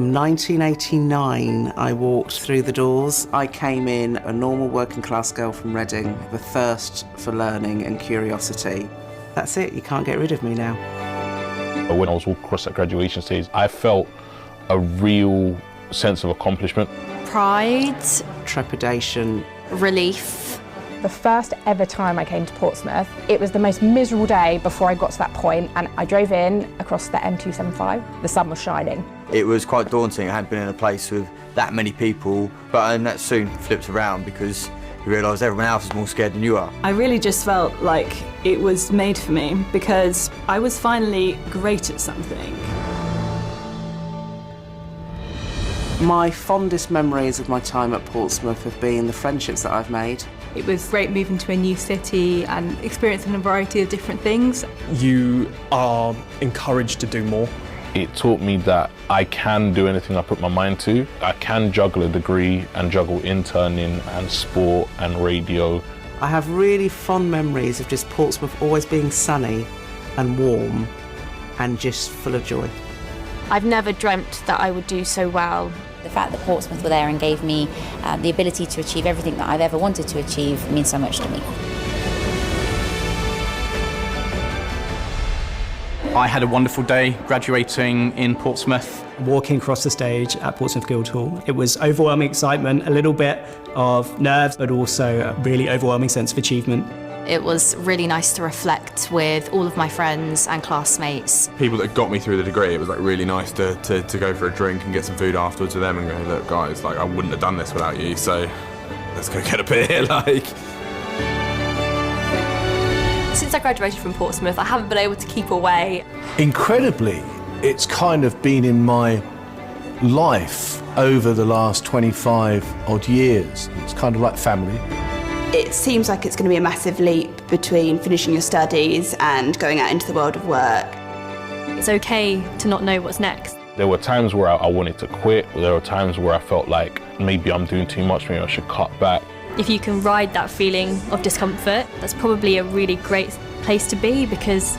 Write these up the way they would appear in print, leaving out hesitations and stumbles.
1989, I walked through the doors. I came in a normal working class girl from Reading with a thirst for learning and curiosity. That's it, you can't get rid of me now. When I was all across that graduation stage, I felt a real sense of accomplishment. Pride. Trepidation. Relief. The first ever time I came to Portsmouth, it was the most miserable day before I got to that point, and I drove in across the M275. The sun was shining. It was quite daunting. I hadn't been in a place with that many people, but that soon flipped around because you realise everyone else is more scared than you are. I really just felt like it was made for me because I was finally great at something. My fondest memories of my time at Portsmouth have been the friendships that I've made. It was great moving to a new city and experiencing a variety of different things. You are encouraged to do more. It taught me that I can do anything I put my mind to. I can juggle a degree and juggle interning and sport and radio. I have really fond memories of just Portsmouth always being sunny and warm and just full of joy. I've never dreamt that I would do so well. The fact that Portsmouth were there and gave me the ability to achieve everything that I've ever wanted to achieve means so much to me. I had a wonderful day graduating in Portsmouth. Walking across the stage at Portsmouth Guildhall, it was overwhelming excitement, a little bit of nerves, but also a really overwhelming sense of achievement. It was really nice to reflect with all of my friends and classmates. People that got me through the degree, it was like really nice to go for a drink and get some food afterwards with them and go, look guys, like I wouldn't have done this without you, so let's go get a beer, like. Since I graduated from Portsmouth, I haven't been able to keep away. Incredibly, it's kind of been in my life over the last 25 odd years. It's kind of like family. It seems like it's going to be a massive leap between finishing your studies and going out into the world of work. It's okay to not know what's next. There were times where I wanted to quit. There were times where I felt like maybe I'm doing too much, maybe I should cut back. If you can ride that feeling of discomfort, that's probably a really great place to be because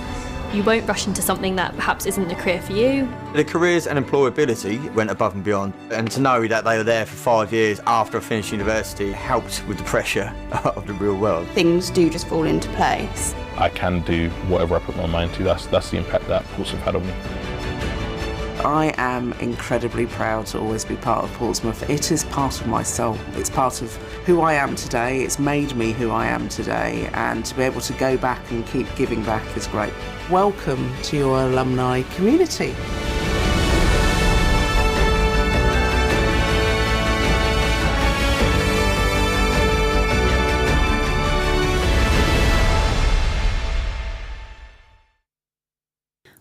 you won't rush into something that perhaps isn't a career for you. The careers and employability went above and beyond, and to know that they were there for 5 years after I finished university helped with the pressure of the real world. Things do just fall into place. I can do whatever I put my mind to. That's the impact that Portsmouth had on me. I am incredibly proud to always be part of Portsmouth. It is part of my soul. It's part of who I am today. It's made me who I am today, and to be able to go back and keep giving back is great. Welcome to your alumni community.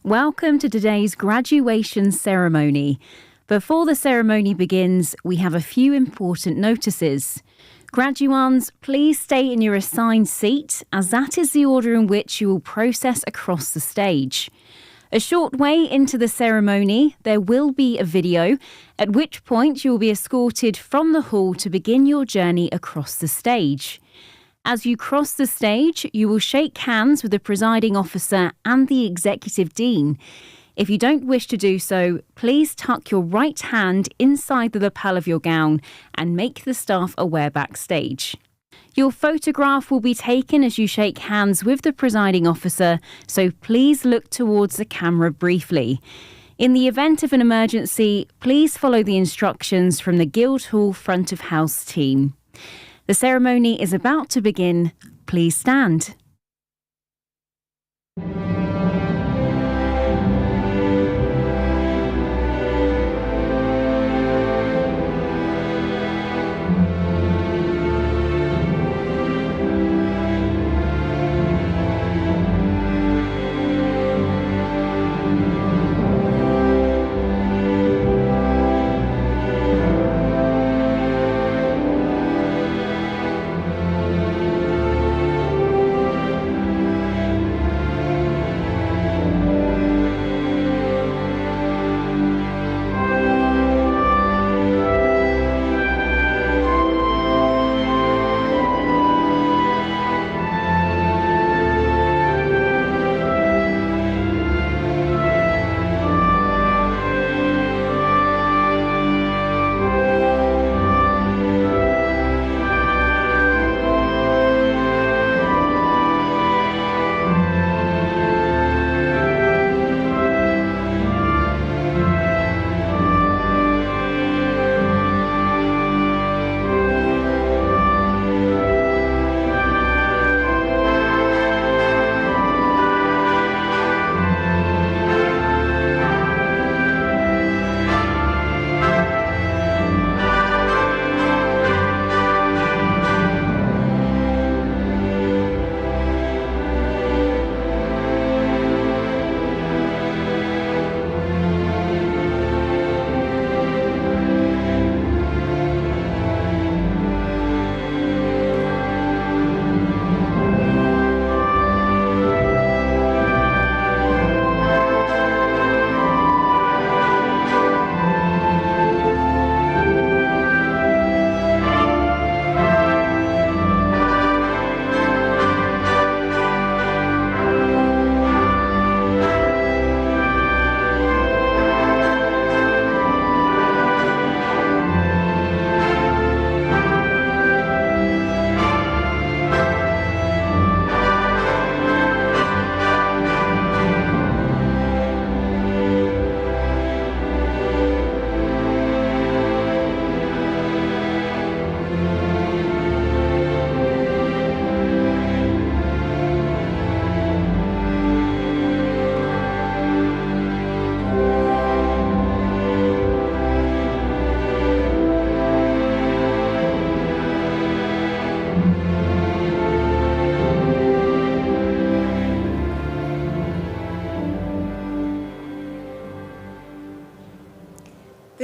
Welcome to today's graduation ceremony. Before the ceremony begins, we have a few important notices. Graduands, please stay in your assigned seat, as that is the order in which you will process across the stage. A short way into the ceremony, there will be a video, at which point you will be escorted from the hall to begin your journey across the stage. As you cross the stage, you will shake hands with the presiding officer and the executive dean. If you don't wish to do so, please tuck your right hand inside the lapel of your gown and make the staff aware backstage. Your photograph will be taken as you shake hands with the presiding officer, so please look towards the camera briefly. In the event of an emergency, please follow the instructions from the Guildhall front of house team. The ceremony is about to begin. Please stand.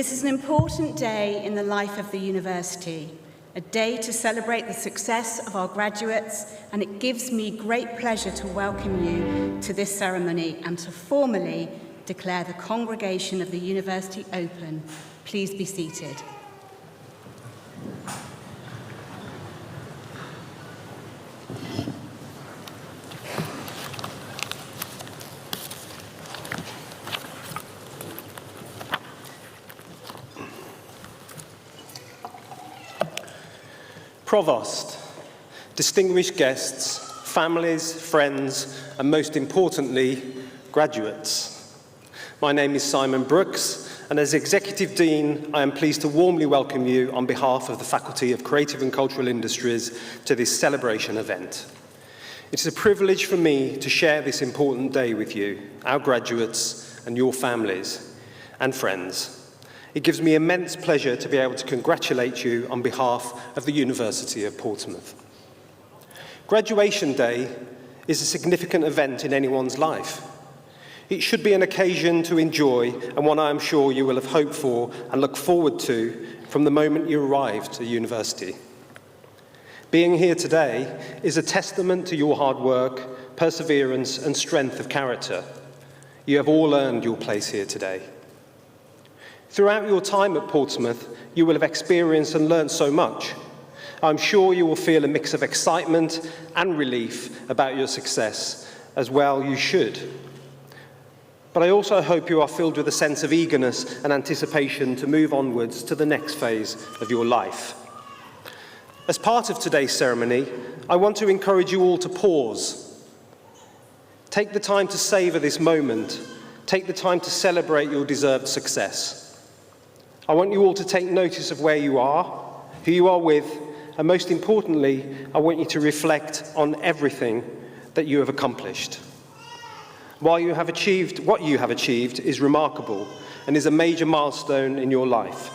This is an important day in the life of the university, a day to celebrate the success of our graduates, and it gives me great pleasure to welcome you to this ceremony and to formally declare the congregation of the university open. Please be seated. Provost, distinguished guests, families, friends, and most importantly, graduates. My name is Simon Brooks, and as Executive Dean, I am pleased to warmly welcome you on behalf of the Faculty of Creative and Cultural Industries to this celebration event. It is a privilege for me to share this important day with you, our graduates, and your families and friends. It gives me immense pleasure to be able to congratulate you on behalf of the University of Portsmouth. Graduation Day is a significant event in anyone's life. It should be an occasion to enjoy and one I am sure you will have hoped for and look forward to from the moment you arrived at university. Being here today is a testament to your hard work, perseverance, and strength of character. You have all earned your place here today. Throughout your time at Portsmouth, you will have experienced and learned so much. I'm sure you will feel a mix of excitement and relief about your success, as well you should. But I also hope you are filled with a sense of eagerness and anticipation to move onwards to the next phase of your life. As part of today's ceremony, I want to encourage you all to pause. Take the time to savour this moment. Take the time to celebrate your deserved success. I want you all to take notice of where you are, who you are with, and most importantly, I want you to reflect on everything that you have accomplished. What you have achieved is remarkable and is a major milestone in your life.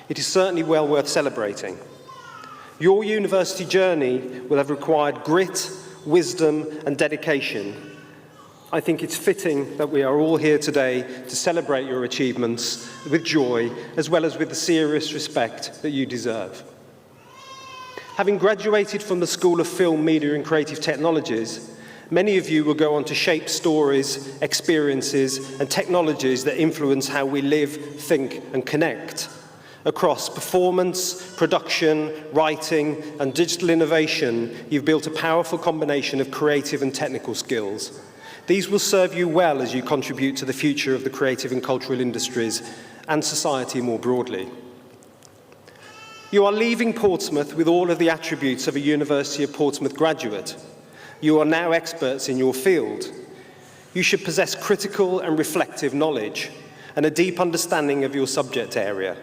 It is certainly well worth celebrating. Your university journey will have required grit, wisdom, and dedication. I think it's fitting that we are all here today to celebrate your achievements with joy, as well as with the serious respect that you deserve. Having graduated from the School of Film, Media and Creative Technologies, many of you will go on to shape stories, experiences, and technologies that influence how we live, think, and connect. Across performance, production, writing, and digital innovation, you've built a powerful combination of creative and technical skills. These will serve you well as you contribute to the future of the creative and cultural industries and society more broadly. You are leaving Portsmouth with all of the attributes of a University of Portsmouth graduate. You are now experts in your field. You should possess critical and reflective knowledge and a deep understanding of your subject area.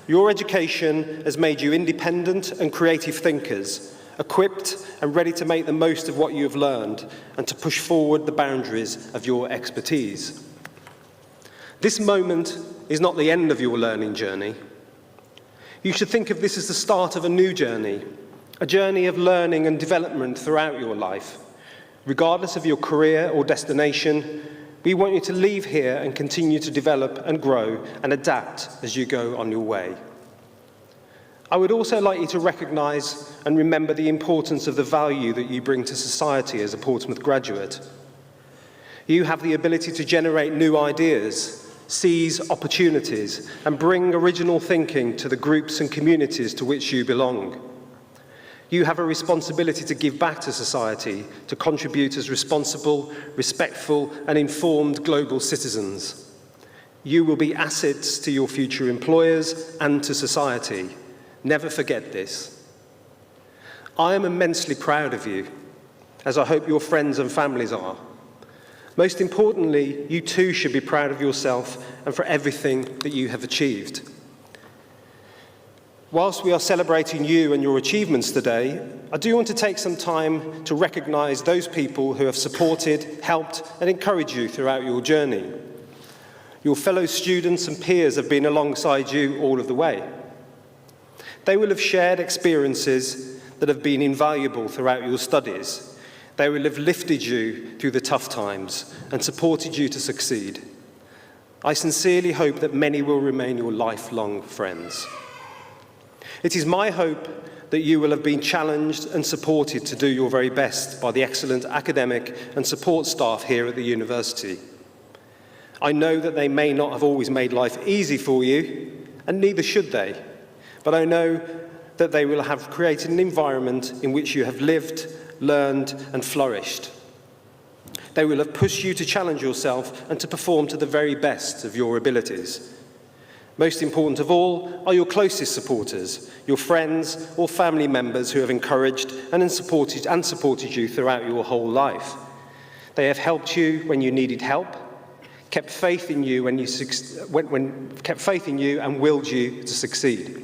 Your education has made you independent and creative thinkers, equipped and ready to make the most of what you have learned and to push forward the boundaries of your expertise. This moment is not the end of your learning journey. You should think of this as the start of a new journey, a journey of learning and development throughout your life. Regardless of your career or destination, we want you to leave here and continue to develop and grow and adapt as you go on your way. I would also like you to recognise and remember the importance of the value that you bring to society as a Portsmouth graduate. You have the ability to generate new ideas, seize opportunities, and bring original thinking to the groups and communities to which you belong. You have a responsibility to give back to society, to contribute as responsible, respectful, and informed global citizens. You will be assets to your future employers and to society. Never forget this. I am immensely proud of you, as I hope your friends and families are. Most importantly, you too should be proud of yourself and for everything that you have achieved. Whilst we are celebrating you and your achievements today, I do want to take some time to recognise those people who have supported, helped, and encouraged you throughout your journey. Your fellow students and peers have been alongside you all of the way. They will have shared experiences that have been invaluable throughout your studies. They will have lifted you through the tough times and supported you to succeed. I sincerely hope that many will remain your lifelong friends. It is my hope that you will have been challenged and supported to do your very best by the excellent academic and support staff here at the university. I know that they may not have always made life easy for you, and neither should they, but I know that they will have created an environment in which you have lived, learned, and flourished. They will have pushed you to challenge yourself and to perform to the very best of your abilities. Most important of all are your closest supporters, your friends or family members who have encouraged and supported you throughout your whole life. They have helped you when you needed help, kept faith in you and willed you to succeed.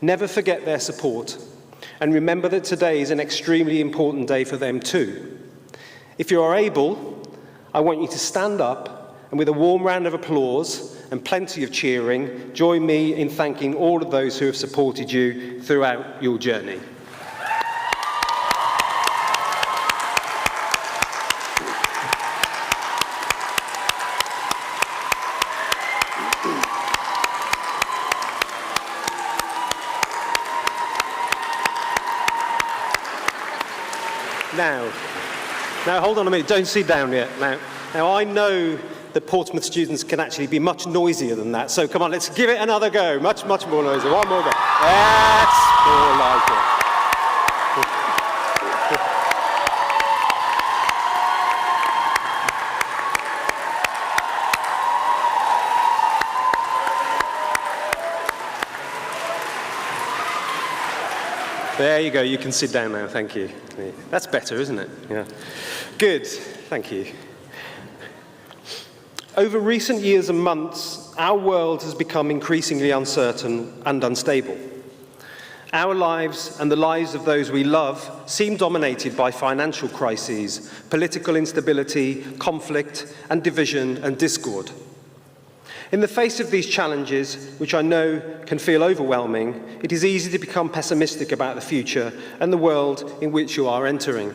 Never forget their support, and remember that today is an extremely important day for them too. If you are able, I want you to stand up and with a warm round of applause and plenty of cheering, join me in thanking all of those who have supported you throughout your journey. Now, hold on a minute, don't sit down yet. Now I know that Portsmouth students can actually be much noisier than that, so come on, let's give it another go. Much more noisy. One more go. That's more like it. There you go, you can sit down now, thank you. That's better, isn't it? Yeah. Good, thank you. Over recent years and months, our world has become increasingly uncertain and unstable. Our lives and the lives of those we love seem dominated by financial crises, political instability, conflict, and division and discord. In the face of these challenges, which I know can feel overwhelming, it is easy to become pessimistic about the future and the world in which you are entering.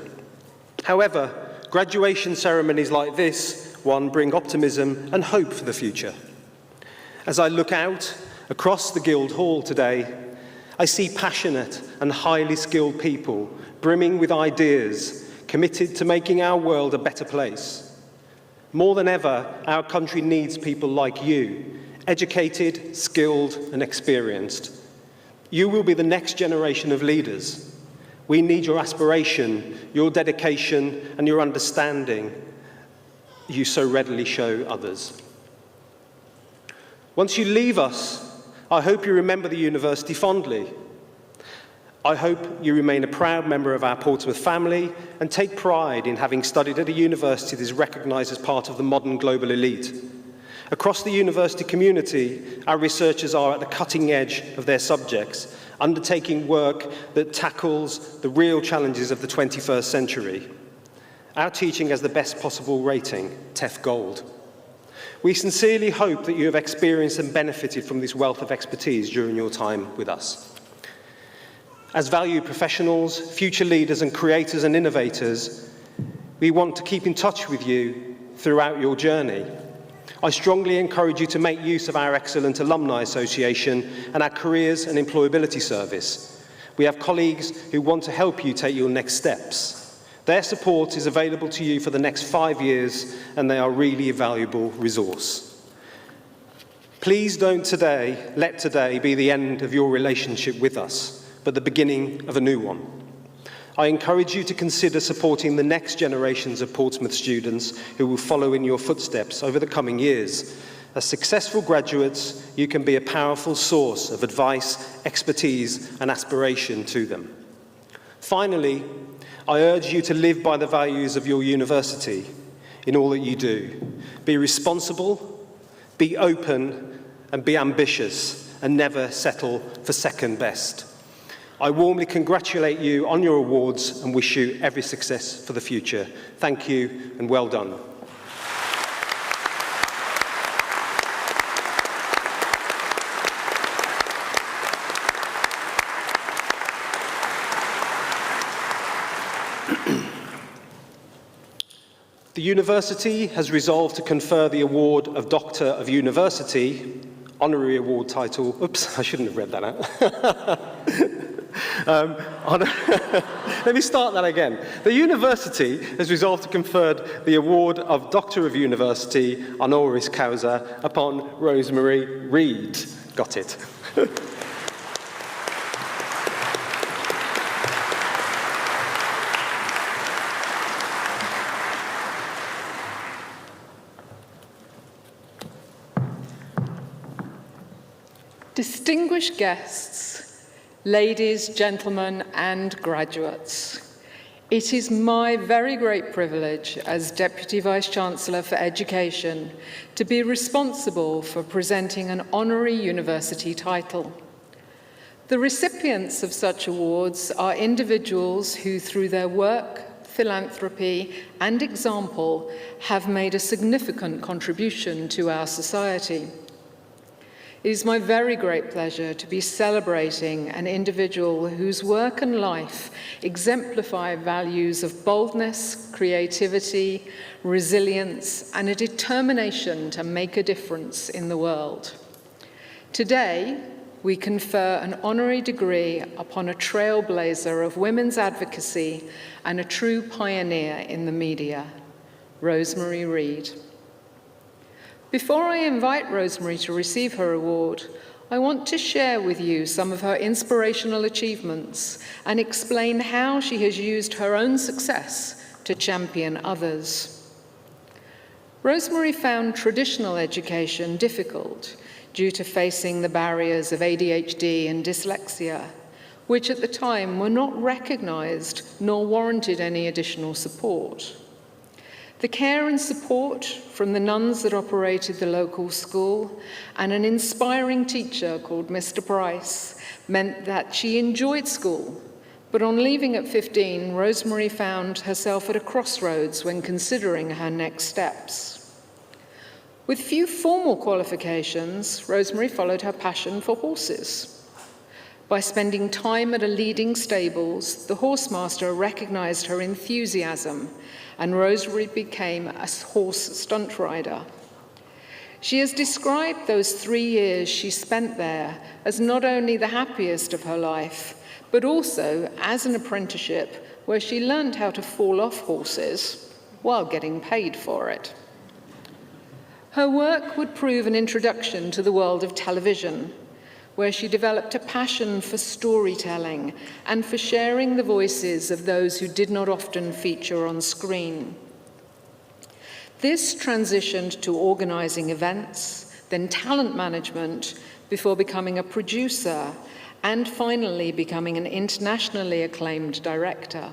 However, graduation ceremonies like this one bring optimism and hope for the future. As I look out across the Guildhall today, I see passionate and highly skilled people brimming with ideas, committed to making our world a better place. More than ever, our country needs people like you, educated, skilled, and experienced. You will be the next generation of leaders. We need your aspiration, your dedication, and your understanding you so readily show others. Once you leave us, I hope you remember the university fondly. I hope you remain a proud member of our Portsmouth family and take pride in having studied at a university that is recognised as part of the modern global elite. Across the university community, our researchers are at the cutting edge of their subjects, undertaking work that tackles the real challenges of the 21st century. Our teaching has the best possible rating, TEF Gold. We sincerely hope that you have experienced and benefited from this wealth of expertise during your time with us. As valued professionals, future leaders and creators and innovators, we want to keep in touch with you throughout your journey. I strongly encourage you to make use of our excellent Alumni Association and our Careers and Employability Service. We have colleagues who want to help you take your next steps. Their support is available to you for the next 5 years, and they are really a valuable resource. Please don't let today be the end of your relationship with us, but the beginning of a new one. I encourage you to consider supporting the next generations of Portsmouth students who will follow in your footsteps over the coming years. As successful graduates, you can be a powerful source of advice, expertise, and aspiration to them. Finally, I urge you to live by the values of your university in all that you do. Be responsible, be open, and be ambitious, and never settle for second best. I warmly congratulate you on your awards and wish you every success for the future. Thank you and well done. The university has resolved to confer the award of Doctor of University, honorary award title. Oops, I shouldn't have read that out. Let me start that again. The university has resolved to confer the award of Doctor of University, honoris causa, upon Rosemary Reed. Got it. Distinguished guests, ladies, gentlemen, and graduates, it is my very great privilege as Deputy Vice-Chancellor for Education to be responsible for presenting an honorary university title. The recipients of such awards are individuals who, through their work, philanthropy, and example, have made a significant contribution to our society. It is my very great pleasure to be celebrating an individual whose work and life exemplify values of boldness, creativity, resilience, and a determination to make a difference in the world. Today, we confer an honorary degree upon a trailblazer of women's advocacy and a true pioneer in the media, Rosemary Reed. Before I invite Rosemary to receive her award, I want to share with you some of her inspirational achievements and explain how she has used her own success to champion others. Rosemary found traditional education difficult due to facing the barriers of ADHD and dyslexia, which at the time were not recognized nor warranted any additional support. The care and support from the nuns that operated the local school and an inspiring teacher called Mr. Price meant that she enjoyed school. But on leaving at 15, Rosemary found herself at a crossroads when considering her next steps. With few formal qualifications, Rosemary followed her passion for horses. By spending time at a leading stables, the horsemaster recognized her enthusiasm, and Rosemary became a horse stunt rider. She has described those 3 years she spent there as not only the happiest of her life, but also as an apprenticeship where she learned how to fall off horses while getting paid for it. Her work would prove an introduction to the world of television, where she developed a passion for storytelling and for sharing the voices of those who did not often feature on screen. This transitioned to organizing events, then talent management, before becoming a producer, and finally becoming an internationally acclaimed director.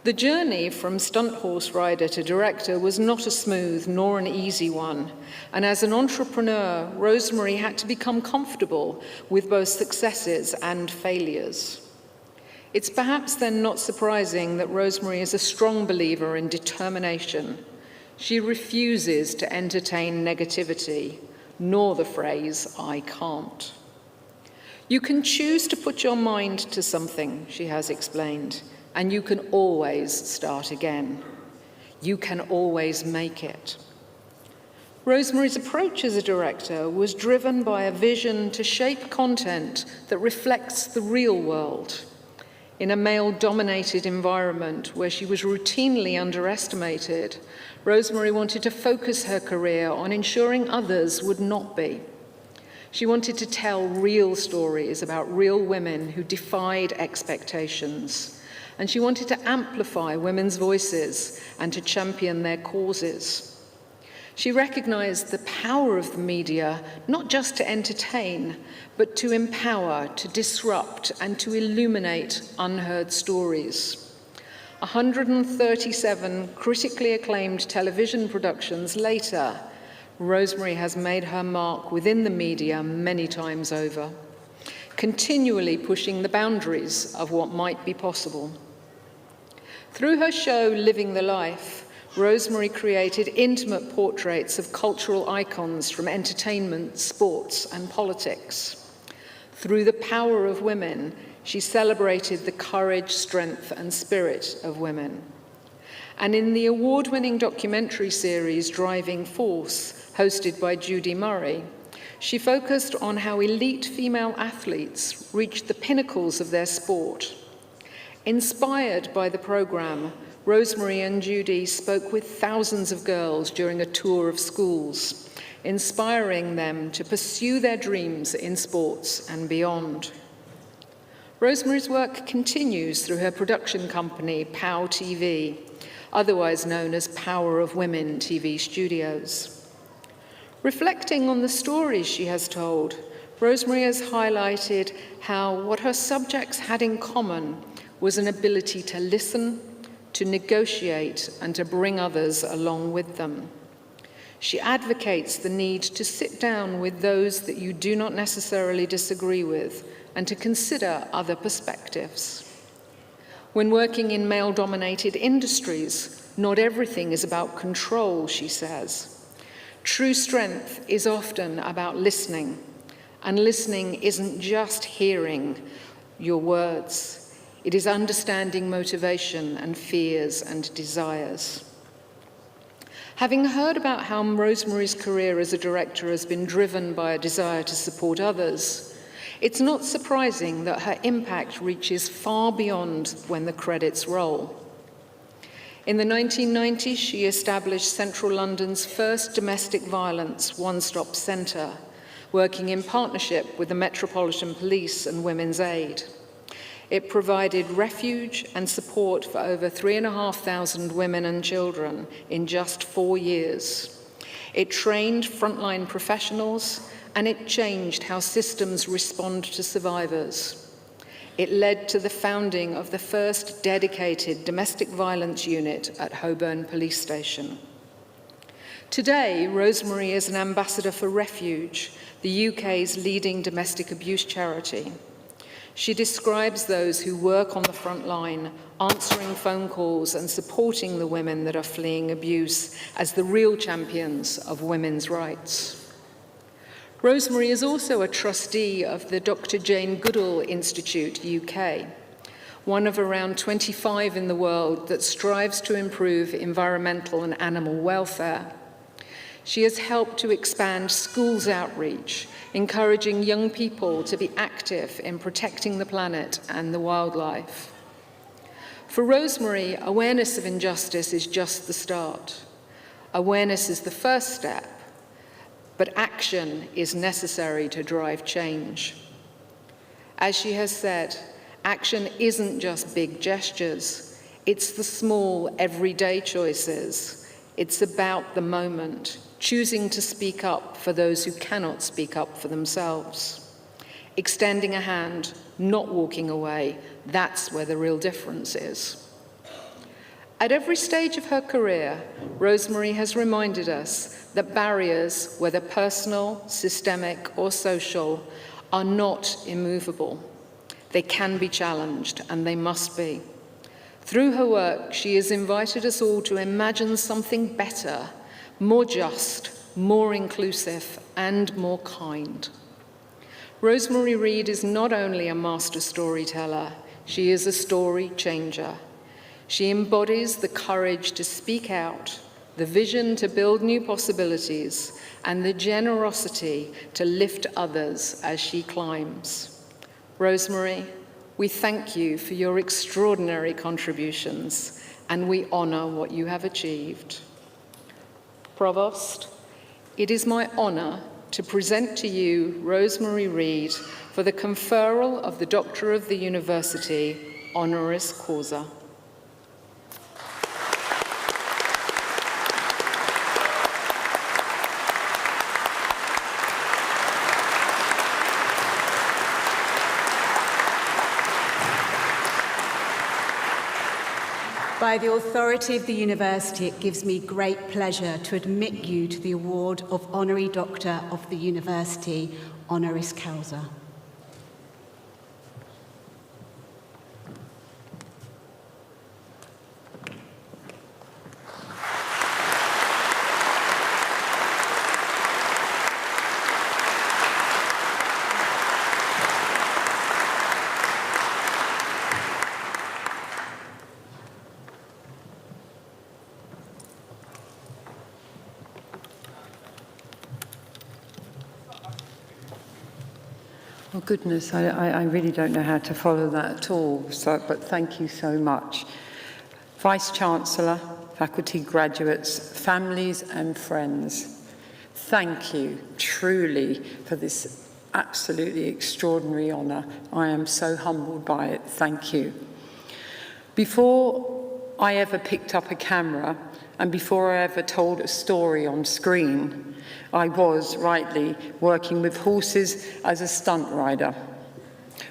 The journey from stunt horse rider to director was not a smooth nor an easy one, and as an entrepreneur, Rosemary had to become comfortable with both successes and failures. It's perhaps then not surprising that Rosemary is a strong believer in determination. She refuses to entertain negativity, nor the phrase, "I can't." You can choose to put your mind to something, she has explained, and you can always start again. You can always make it. Rosemary's approach as a director was driven by a vision to shape content that reflects the real world. In a male-dominated environment where she was routinely underestimated, Rosemary wanted to focus her career on ensuring others would not be. She wanted to tell real stories about real women who defied expectations, and she wanted to amplify women's voices and to champion their causes. She recognized the power of the media, not just to entertain, but to empower, to disrupt, and to illuminate unheard stories. 137 critically acclaimed television productions later, Rosemary has made her mark within the media many times over, continually pushing the boundaries of what might be possible. Through her show, Living the Life, Rosemary created intimate portraits of cultural icons from entertainment, sports, and politics. Through the power of women, she celebrated the courage, strength, and spirit of women. And in the award-winning documentary series Driving Force, hosted by Judy Murray, she focused on how elite female athletes reached the pinnacles of their sport. Inspired by the programme, Rosemary and Judy spoke with thousands of girls during a tour of schools, inspiring them to pursue their dreams in sports and beyond. Rosemary's work continues through her production company, POW TV, otherwise known as Power of Women TV Studios. Reflecting on the stories she has told, Rosemary has highlighted how what her subjects had in common was an ability to listen, to negotiate, and to bring others along with them. She advocates the need to sit down with those that you do not necessarily disagree with and to consider other perspectives. When working in male-dominated industries, not everything is about control, she says. True strength is often about listening, and listening isn't just hearing your words. It is understanding motivation and fears and desires. Having heard about how Rosemary's career as a director has been driven by a desire to support others, it's not surprising that her impact reaches far beyond when the credits roll. In the 1990s, she established Central London's first domestic violence one-stop centre, working in partnership with the Metropolitan Police and Women's Aid. It provided refuge and support for over 3,500 women and children in just 4 years. It trained frontline professionals, and it changed how systems respond to survivors. It led to the founding of the first dedicated domestic violence unit at Holborn Police Station. Today, Rosemary is an ambassador for Refuge, the UK's leading domestic abuse charity. She describes those who work on the front line, answering phone calls and supporting the women that are fleeing abuse as the real champions of women's rights. Rosemary is also a trustee of the Dr. Jane Goodall Institute, UK, one of around 25 in the world that strives to improve environmental and animal welfare. She has helped to expand schools outreach, encouraging young people to be active in protecting the planet and the wildlife. For Rosemary, awareness of injustice is just the start. Awareness is the first step, but action is necessary to drive change. As she has said, action isn't just big gestures, it's the small, everyday choices. It's about the moment, choosing to speak up for those who cannot speak up for themselves. Extending a hand, not walking away, that's where the real difference is. At every stage of her career, Rosemary has reminded us that barriers, whether personal, systemic, or social, are not immovable. They can be challenged, and they must be. Through her work, she has invited us all to imagine something better, more just, more inclusive, and more kind. Rosemary Reed is not only a master storyteller, she is a story changer. She embodies the courage to speak out, the vision to build new possibilities, and the generosity to lift others as she climbs. Rosemary, we thank you for your extraordinary contributions, and we honour what you have achieved. Provost, it is my honour to present to you Rosemary Reed for the conferral of the Doctor of the University, honoris causa. By the authority of the University, it gives me great pleasure to admit you to the award of Honorary Doctor of the University, honoris causa. Oh goodness, I really don't know how to follow that at all, but thank you so much. Vice-Chancellor, faculty, graduates, families and friends, thank you truly for this absolutely extraordinary honour. I am so humbled by it, thank you. Before I ever picked up a camera and before I ever told a story on screen, I was, rightly, working with horses as a stunt rider.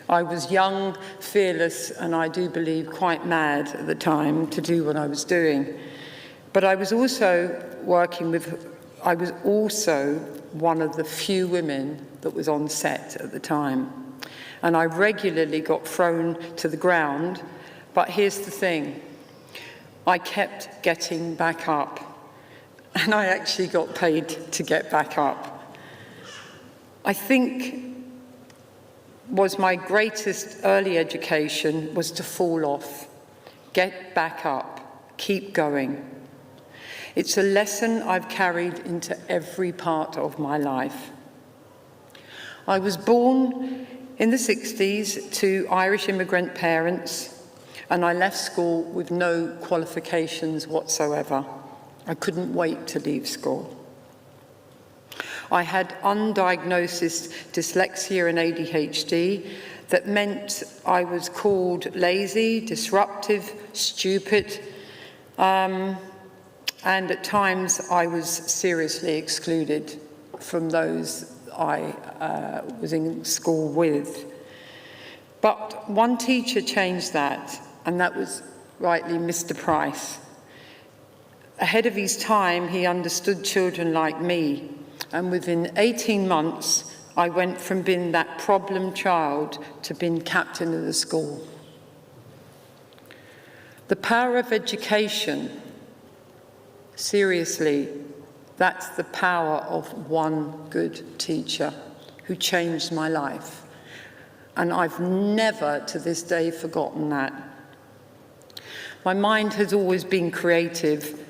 I was young, fearless, and I do believe quite mad at the time to do what I was doing. But I was also one of the few women that was on set at the time. And I regularly got thrown to the ground, but here's the thing, I kept getting back up. And I actually got paid to get back up. I think was my greatest early education was to fall off, get back up, keep going. It's a lesson I've carried into every part of my life. I was born in the 60s to Irish immigrant parents, and I left school with no qualifications whatsoever. I couldn't wait to leave school. I had undiagnosed dyslexia and ADHD that meant I was called lazy, disruptive, stupid, and at times I was seriously excluded from those I was in school with. But one teacher changed that, and that was rightly Mr. Price. Ahead of his time, he understood children like me, and within 18 months, I went from being that problem child to being captain of the school. The power of education, seriously, that's the power of one good teacher who changed my life. And I've never to this day forgotten that. My mind has always been creative,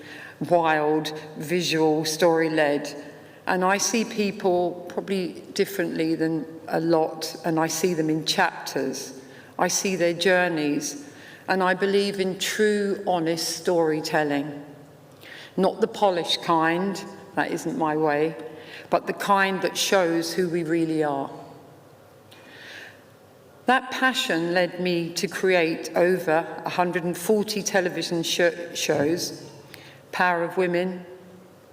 wild, visual, story-led, and I see people probably differently than a lot, and I see them in chapters. I see their journeys, and I believe in true, honest storytelling. Not the polished kind, that isn't my way, but the kind that shows who we really are. That passion led me to create over 140 television shows. Power of Women,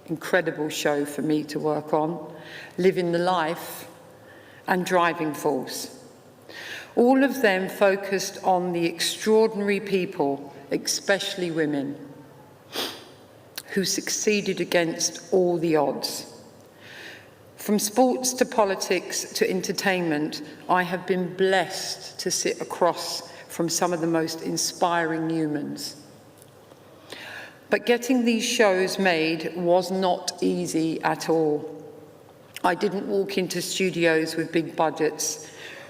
incredible show for me to work on, Living the Life, and Driving Force. All of them focused on the extraordinary people, especially women, who succeeded against all the odds. From sports to politics to entertainment, I have been blessed to sit across from some of the most inspiring humans. But getting these shows made was not easy at all. I didn't walk into studios with big budgets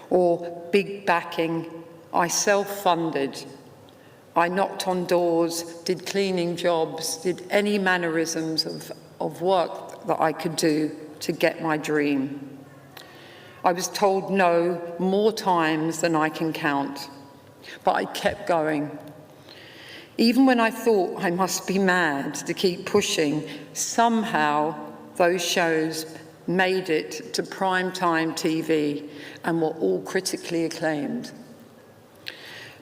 or big backing. I self-funded. I knocked on doors, did cleaning jobs, did any mannerisms of work that I could do to get my dream. I was told no more times than I can count, but I kept going. Even when I thought I must be mad to keep pushing, somehow those shows made it to primetime TV and were all critically acclaimed.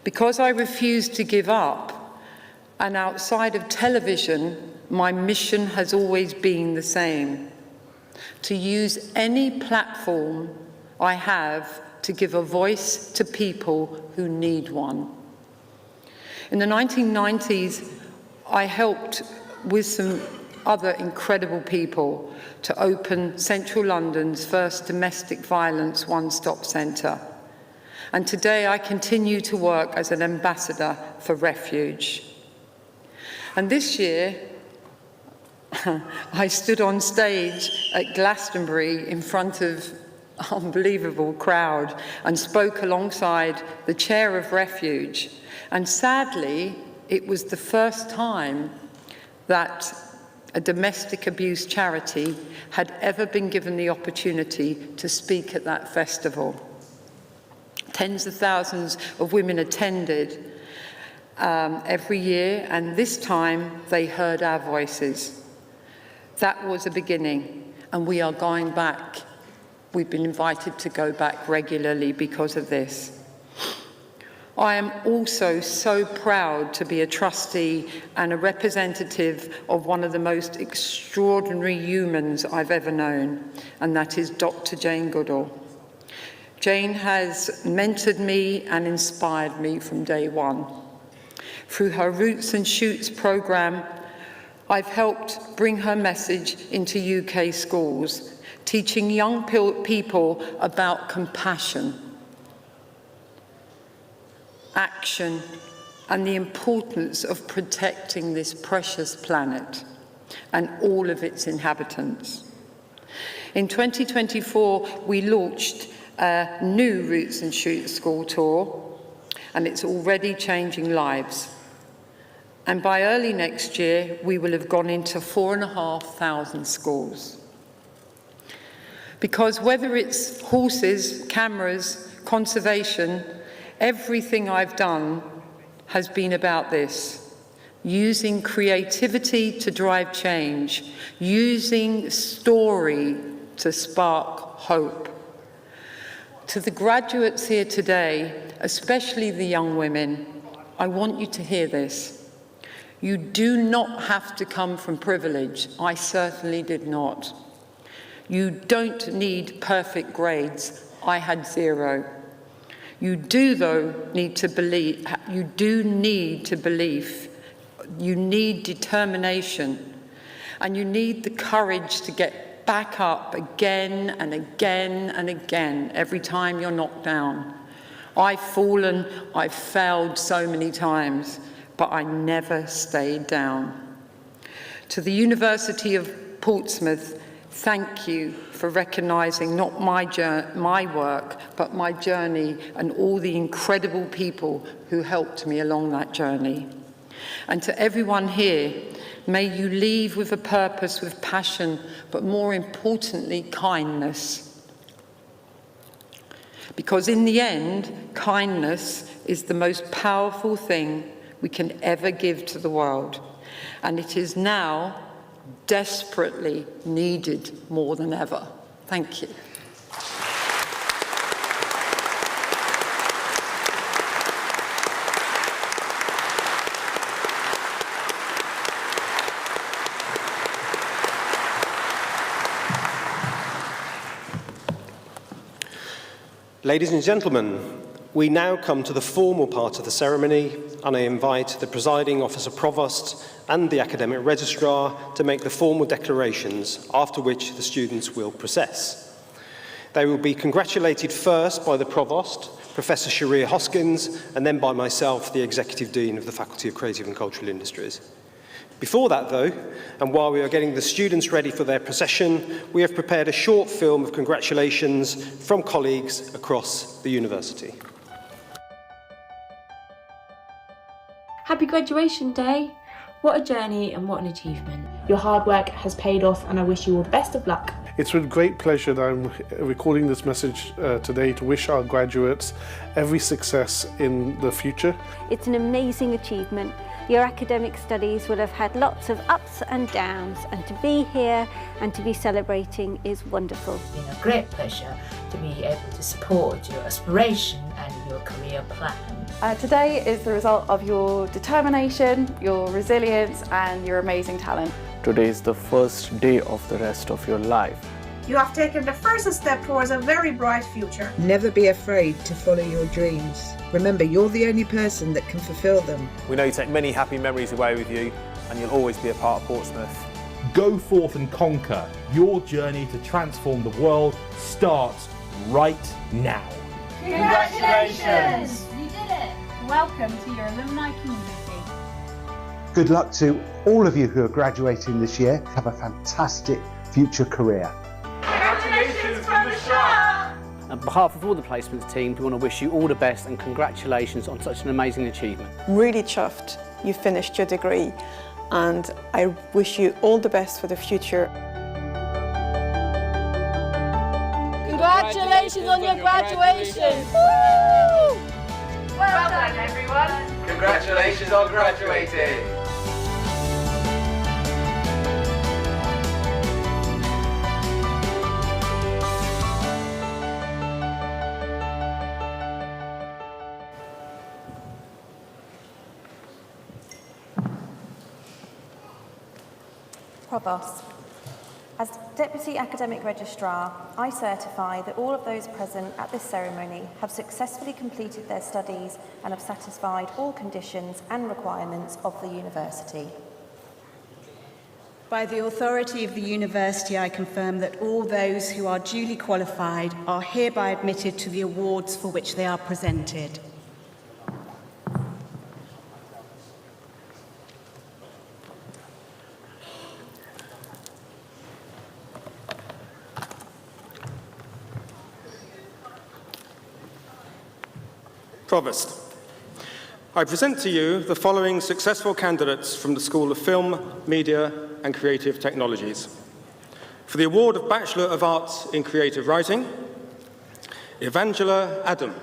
Because I refused to give up, and outside of television, my mission has always been the same: to use any platform I have to give a voice to people who need one. In the 1990s, I helped with some other incredible people to open Central London's first domestic violence one-stop centre. And today I continue to work as an ambassador for refuge. And this year, I stood on stage at Glastonbury in front of an unbelievable crowd and spoke alongside the chair of refuge. And sadly, it was the first time that a domestic abuse charity had ever been given the opportunity to speak at that festival. Tens of thousands of women attended every year, and this time they heard our voices. That was a beginning, and we are going back. We've been invited to go back regularly because of this. I am also so proud to be a trustee and a representative of one of the most extraordinary humans I've ever known, and that is Dr. Jane Goodall. Jane has mentored me and inspired me from day one. Through her Roots and Shoots programme, I've helped bring her message into UK schools, teaching young people about compassion, action, and the importance of protecting this precious planet and all of its inhabitants. In 2024, we launched a new Roots and Shoots school tour, and it's already changing lives. And by early next year, we will have gone into 4,500 schools. Because whether it's horses, cameras, conservation, everything I've done has been about this: using creativity to drive change, using story to spark hope. To the graduates here today, especially the young women, I want you to hear this. You do not have to come from privilege. I certainly did not. You don't need perfect grades. I had 0. You do, though, need to believe. You do need to believe. You need determination. And you need the courage to get back up again and again and again every time you're knocked down. I've fallen, I've failed so many times, but I never stayed down. To the University of Portsmouth, thank you for recognising not my work, but my journey and all the incredible people who helped me along that journey. And to everyone here, may you leave with a purpose, with passion, but more importantly, kindness. Because in the end, kindness is the most powerful thing we can ever give to the world. And it is now desperately needed more than ever. Thank you. Ladies and gentlemen, we now come to the formal part of the ceremony, and I invite the presiding officer provost and the academic registrar to make the formal declarations, after which the students will process. They will be congratulated first by the provost, Professor Sharia Hoskins, and then by myself, the Executive Dean of the Faculty of Creative and Cultural Industries. Before that, though, and while we are getting the students ready for their procession, we have prepared a short film of congratulations from colleagues across the university. Happy graduation day! What a journey and what an achievement. Your hard work has paid off, and I wish you all the best of luck. It's with great pleasure that I'm recording this message today to wish our graduates every success in the future. It's an amazing achievement. Your academic studies will have had lots of ups and downs, and to be here and to be celebrating is wonderful. It's been a great pleasure to be able to support your aspiration and your career plan. Today is the result of your determination, your resilience and your amazing talent. Today is the first day of the rest of your life. You have taken the first step towards a very bright future. Never be afraid to follow your dreams. Remember, you're the only person that can fulfil them. We know you take many happy memories away with you, and you'll always be a part of Portsmouth. Go forth and conquer. Your journey to transform the world starts right now. Congratulations! You did it! Welcome to your alumni community. Good luck to all of you who are graduating this year. Have a fantastic future career. Congratulations from the shop! On behalf of all the placements team, we want to wish you all the best and congratulations on such an amazing achievement. Really chuffed you finished your degree, and I wish you all the best for the future. Congratulations on your graduation! Woo! Well done, everyone. Congratulations on graduating. Provost, as Deputy Academic Registrar, I certify that all of those present at this ceremony have successfully completed their studies and have satisfied all conditions and requirements of the university. By the authority of the university, I confirm that all those who are duly qualified are hereby admitted to the awards for which they are presented. Provost, I present to you the following successful candidates from the School of Film, Media and Creative Technologies. For the award of Bachelor of Arts in Creative Writing, Evangela Adam.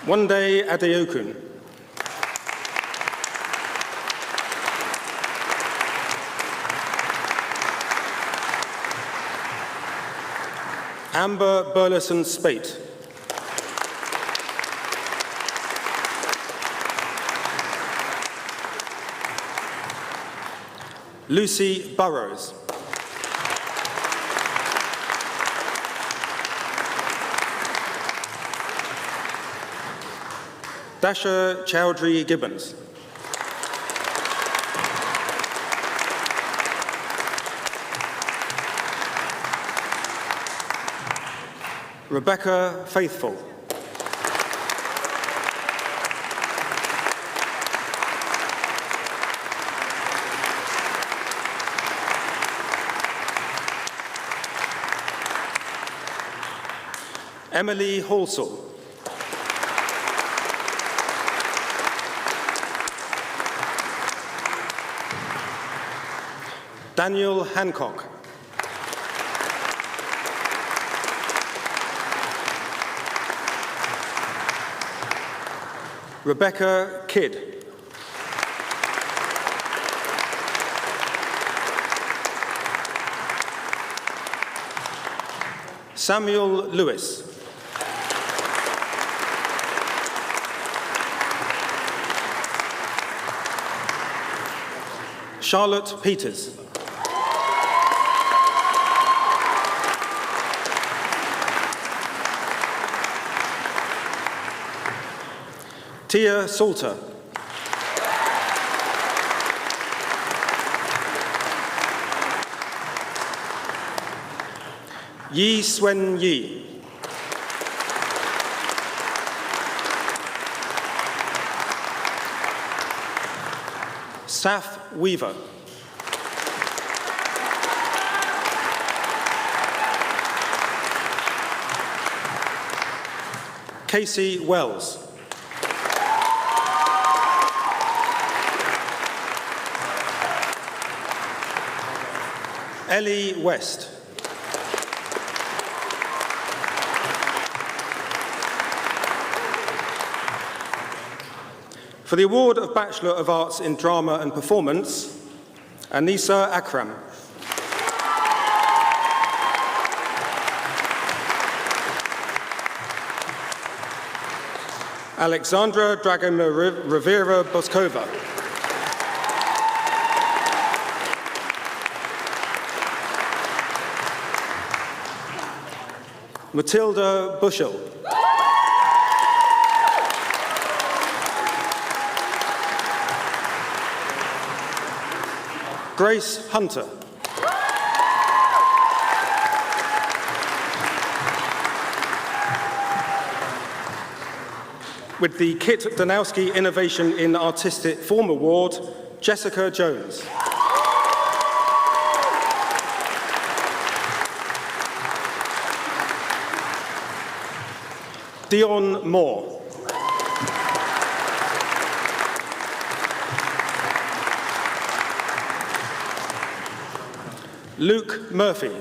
Wande Adeokun. Amber Burleson Spate. Lucy Burrows. Dasha Chowdhury Gibbons. Rebecca Faithful. Emily Halsall. Daniel Hancock. Rebecca Kidd. Samuel Lewis. Charlotte Peters. Tia Salter. Yi Swen Yi. Saf Weaver. Casey Wells. Ellie West. For the award of Bachelor of Arts in Drama and Performance, Anissa Akram. Alexandra Dragomir Rivera Boskova. Matilda Bushell. Grace Hunter. With the Kit Danowski Innovation in Artistic Form Award, Jessica Jones. Dion Moore. Luke Murphy.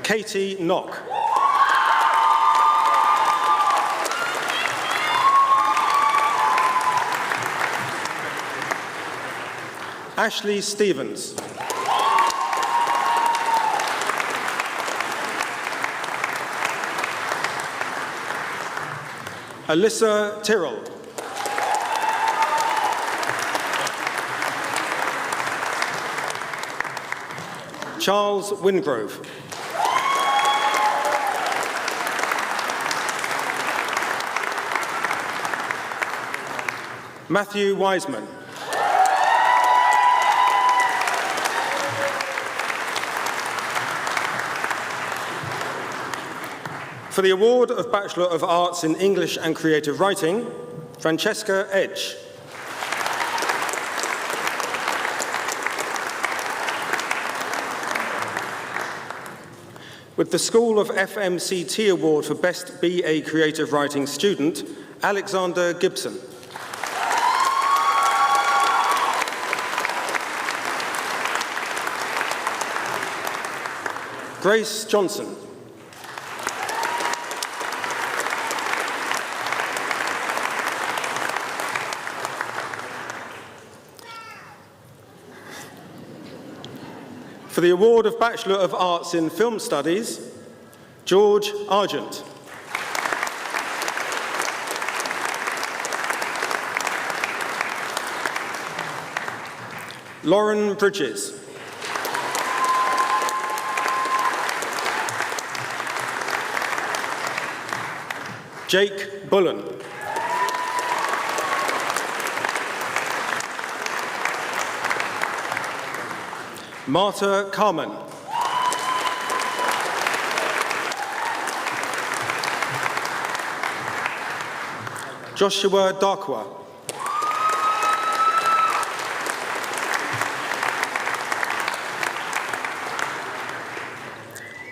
Katie Knock. Ashley Stevens. Alyssa Tyrrell. Charles Wingrove. Matthew Wiseman. For the award of Bachelor of Arts in English and Creative Writing, Francesca Edge. With the School of FMCT Award for Best BA Creative Writing Student, Alexander Gibson. Grace Johnson. For the award of Bachelor of Arts in Film Studies, George Argent. Lauren Bridges. Jake Bullen. Marta Carmen. Joshua Darkwa.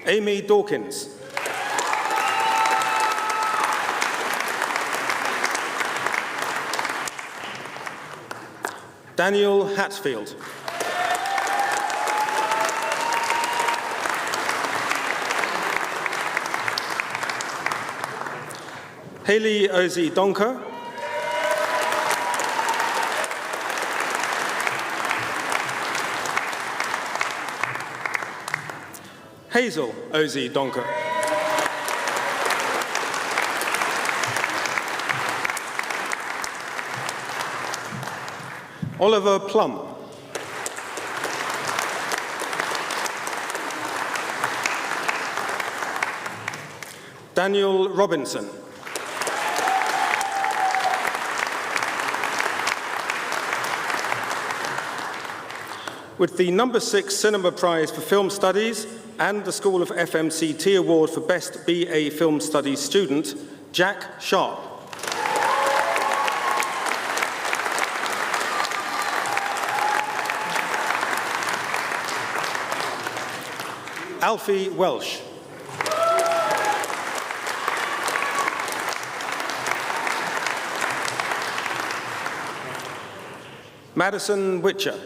Amy Dawkins. Daniel Hatfield. Haley Ozzy Donker. Hazel Ozzy Donker. Oliver Plum. Daniel Robinson. With the number 6 Cinema Prize for Film Studies and the School of FMCT Award for Best BA Film Studies Student, Jack Sharp. Alfie Welsh. Madison Witcher.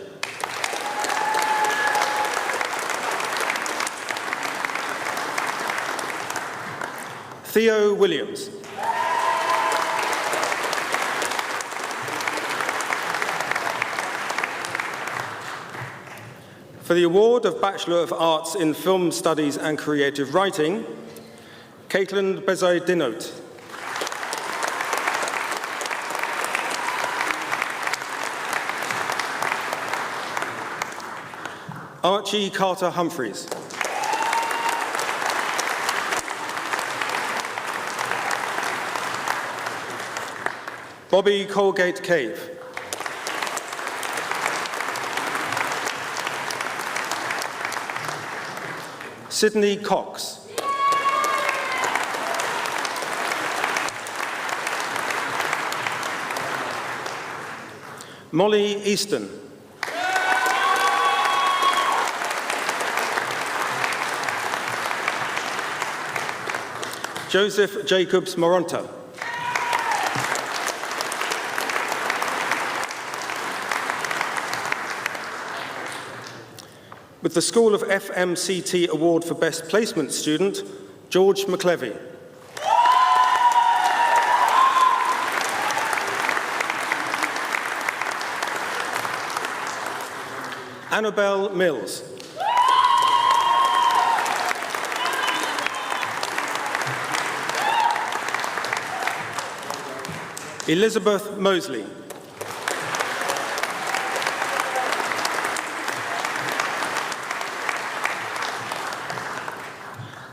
Theo Williams. For the award of Bachelor of Arts in Film Studies and Creative Writing, Caitlin Bezai-Dinot. Archie Carter Humphreys. Bobby Colgate Cave. Sydney Cox. Molly Easton. Joseph Jacobs Moronta. With the School of FMCT Award for Best Placement Student, George McLevy. Annabelle Mills. Elizabeth Mosley.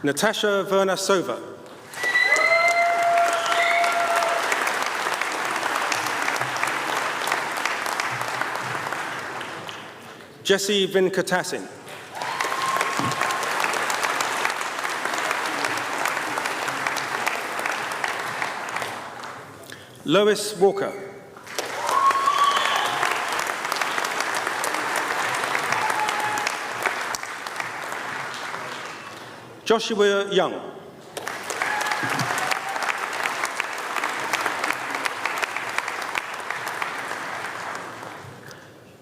Natasha Vernasova. Jesse Venkatassin. Lois Walker. Joshua Young.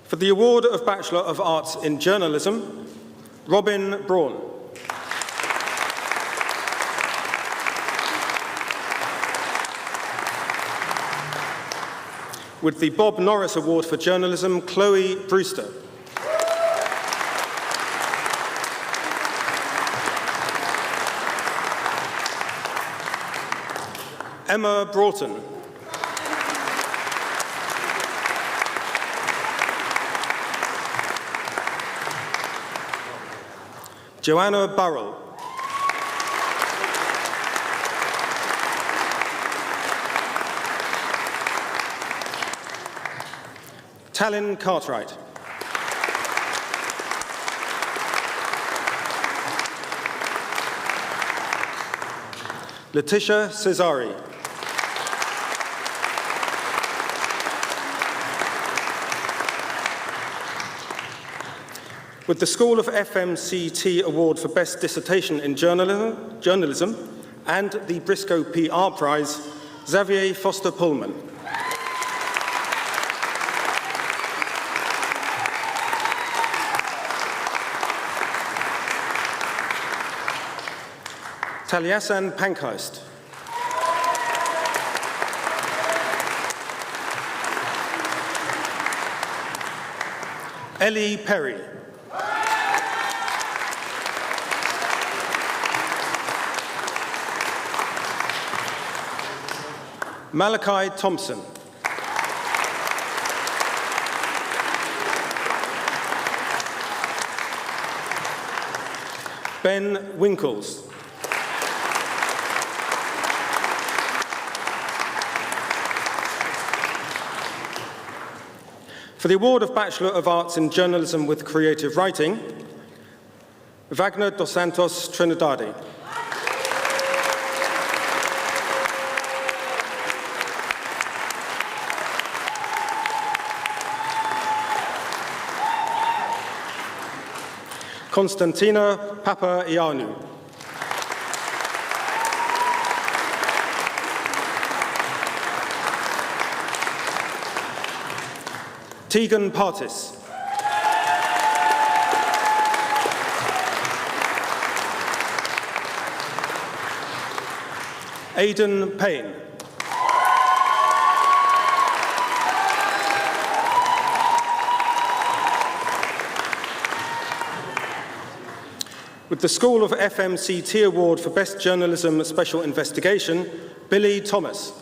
For the award of Bachelor of Arts in Journalism, Robin Braun. With the Bob Norris Award for Journalism, Chloe Brewster. Emma Broughton. Joanna Burrell. Talin Cartwright. Letitia Cesari. With the School of FMCT Award for Best Dissertation in Journalism and the Briscoe PR Prize, Xavier Foster Pullman. Taliesin Pankhurst. Ellie Perry. Malachi Thompson. Ben Winkles. For the award of Bachelor of Arts in Journalism with Creative Writing, Wagner dos Santos Trinidadi. Konstantina Papaioannou. Tegan Partis. Aidan Payne. With the School of FMCT Award for Best Journalism Special Investigation, Billy Thomas.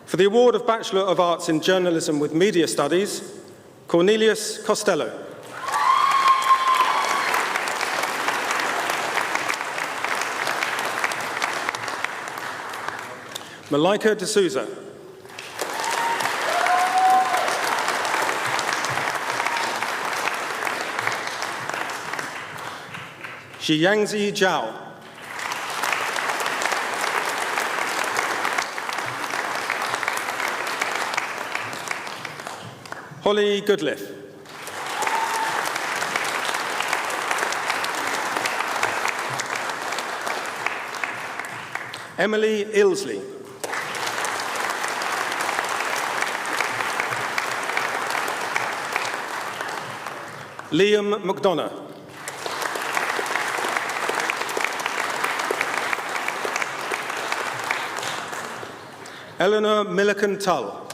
For the award of Bachelor of Arts in Journalism with Media Studies, Cornelius Costello. Malika D'Souza. Xiyangzi Zhao. Holly Goodliff. Emily Ilsley. Liam McDonough. Eleanor Milliken-Tull.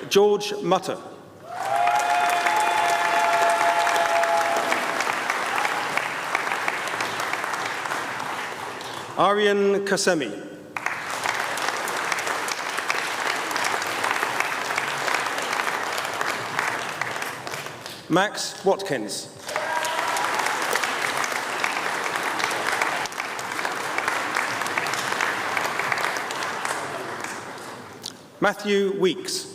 George Mutter. Aryan Kasemi. Max Watkins. Matthew Weeks.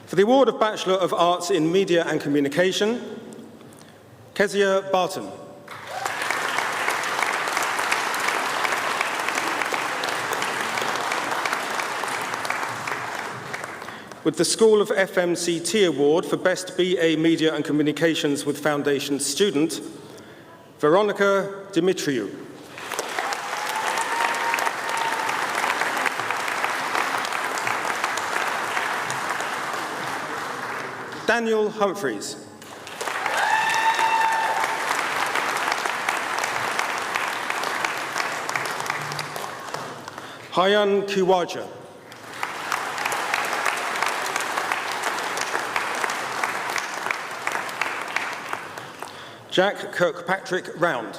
For the award of Bachelor of Arts in Media and Communication, Kezia Barton. With the School of FMCT Award for Best BA Media and Communications with Foundation student, Veronica Dimitriou. Daniel Humphreys. Hayan Kiwaja. Jack Kirkpatrick Round.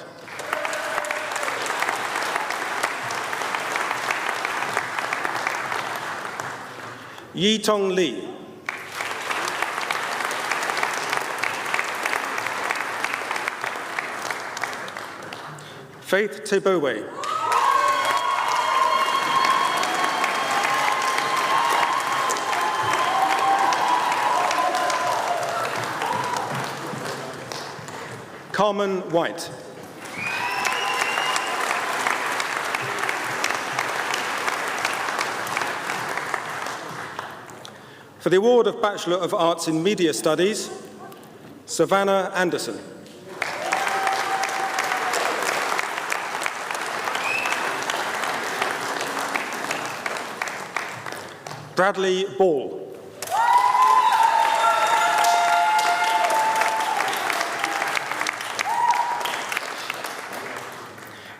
Yi Tong Lee. Faith Tebowe. Carmen White. For the award of Bachelor of Arts in Media Studies, Savannah Anderson. Bradley Ball.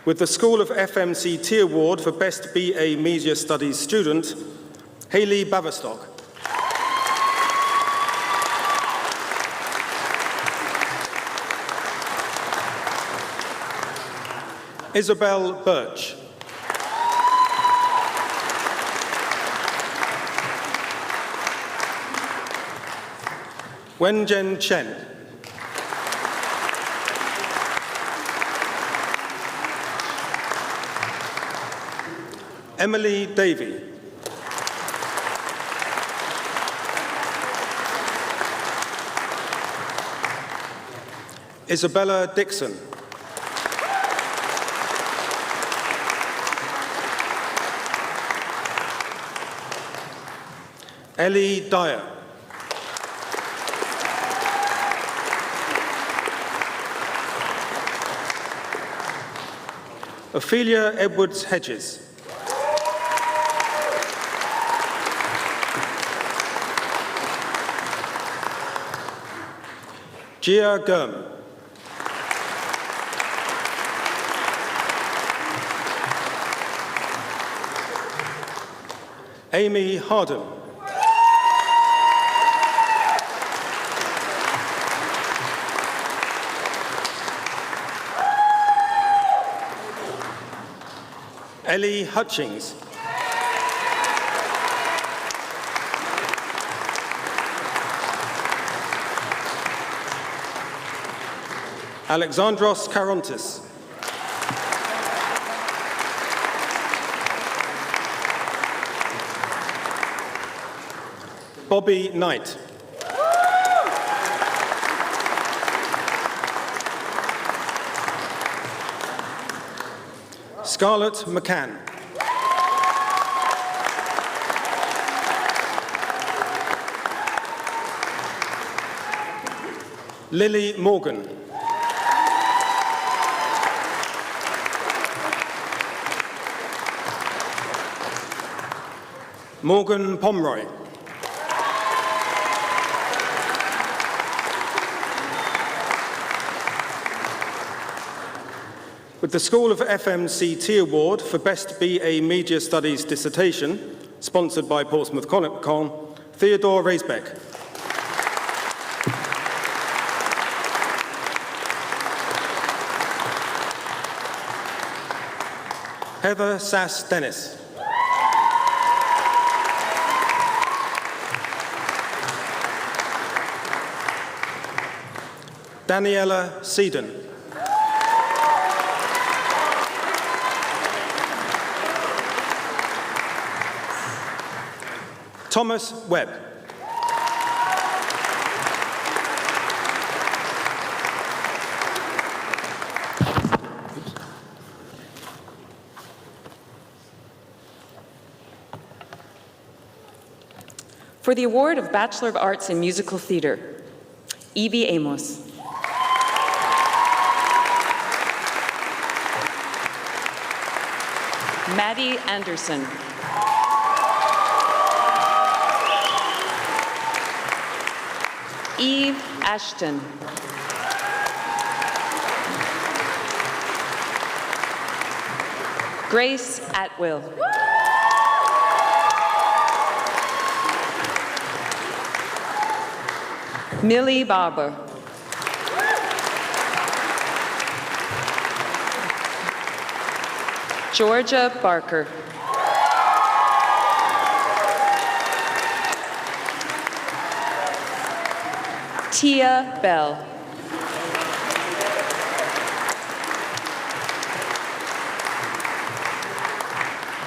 With the School of FMCT Award for Best BA Media Studies student, Hayley Baverstock. Isabel Birch. Wenjen Chen. Emily Davey. Isabella Dixon. Ellie Dyer. Ophelia Edwards Hedges. Gia Gurm. Amy Harden. Ellie Hutchings. Alexandros Karontis. Bobby Knight. Scarlett McCann. Lily Morgan. Morgan Pomeroy. With the School of FMCT Award for Best BA Media Studies Dissertation, sponsored by Portsmouth Con, Theodore Reisbeck. Heather Sass Dennis. Daniela Seedon. Thomas Webb. For the award of Bachelor of Arts in Musical Theatre, Evie Amos. Maddie Anderson. Eve Ashton. Grace Atwill. Millie Barber. Georgia Barker. Tia Bell.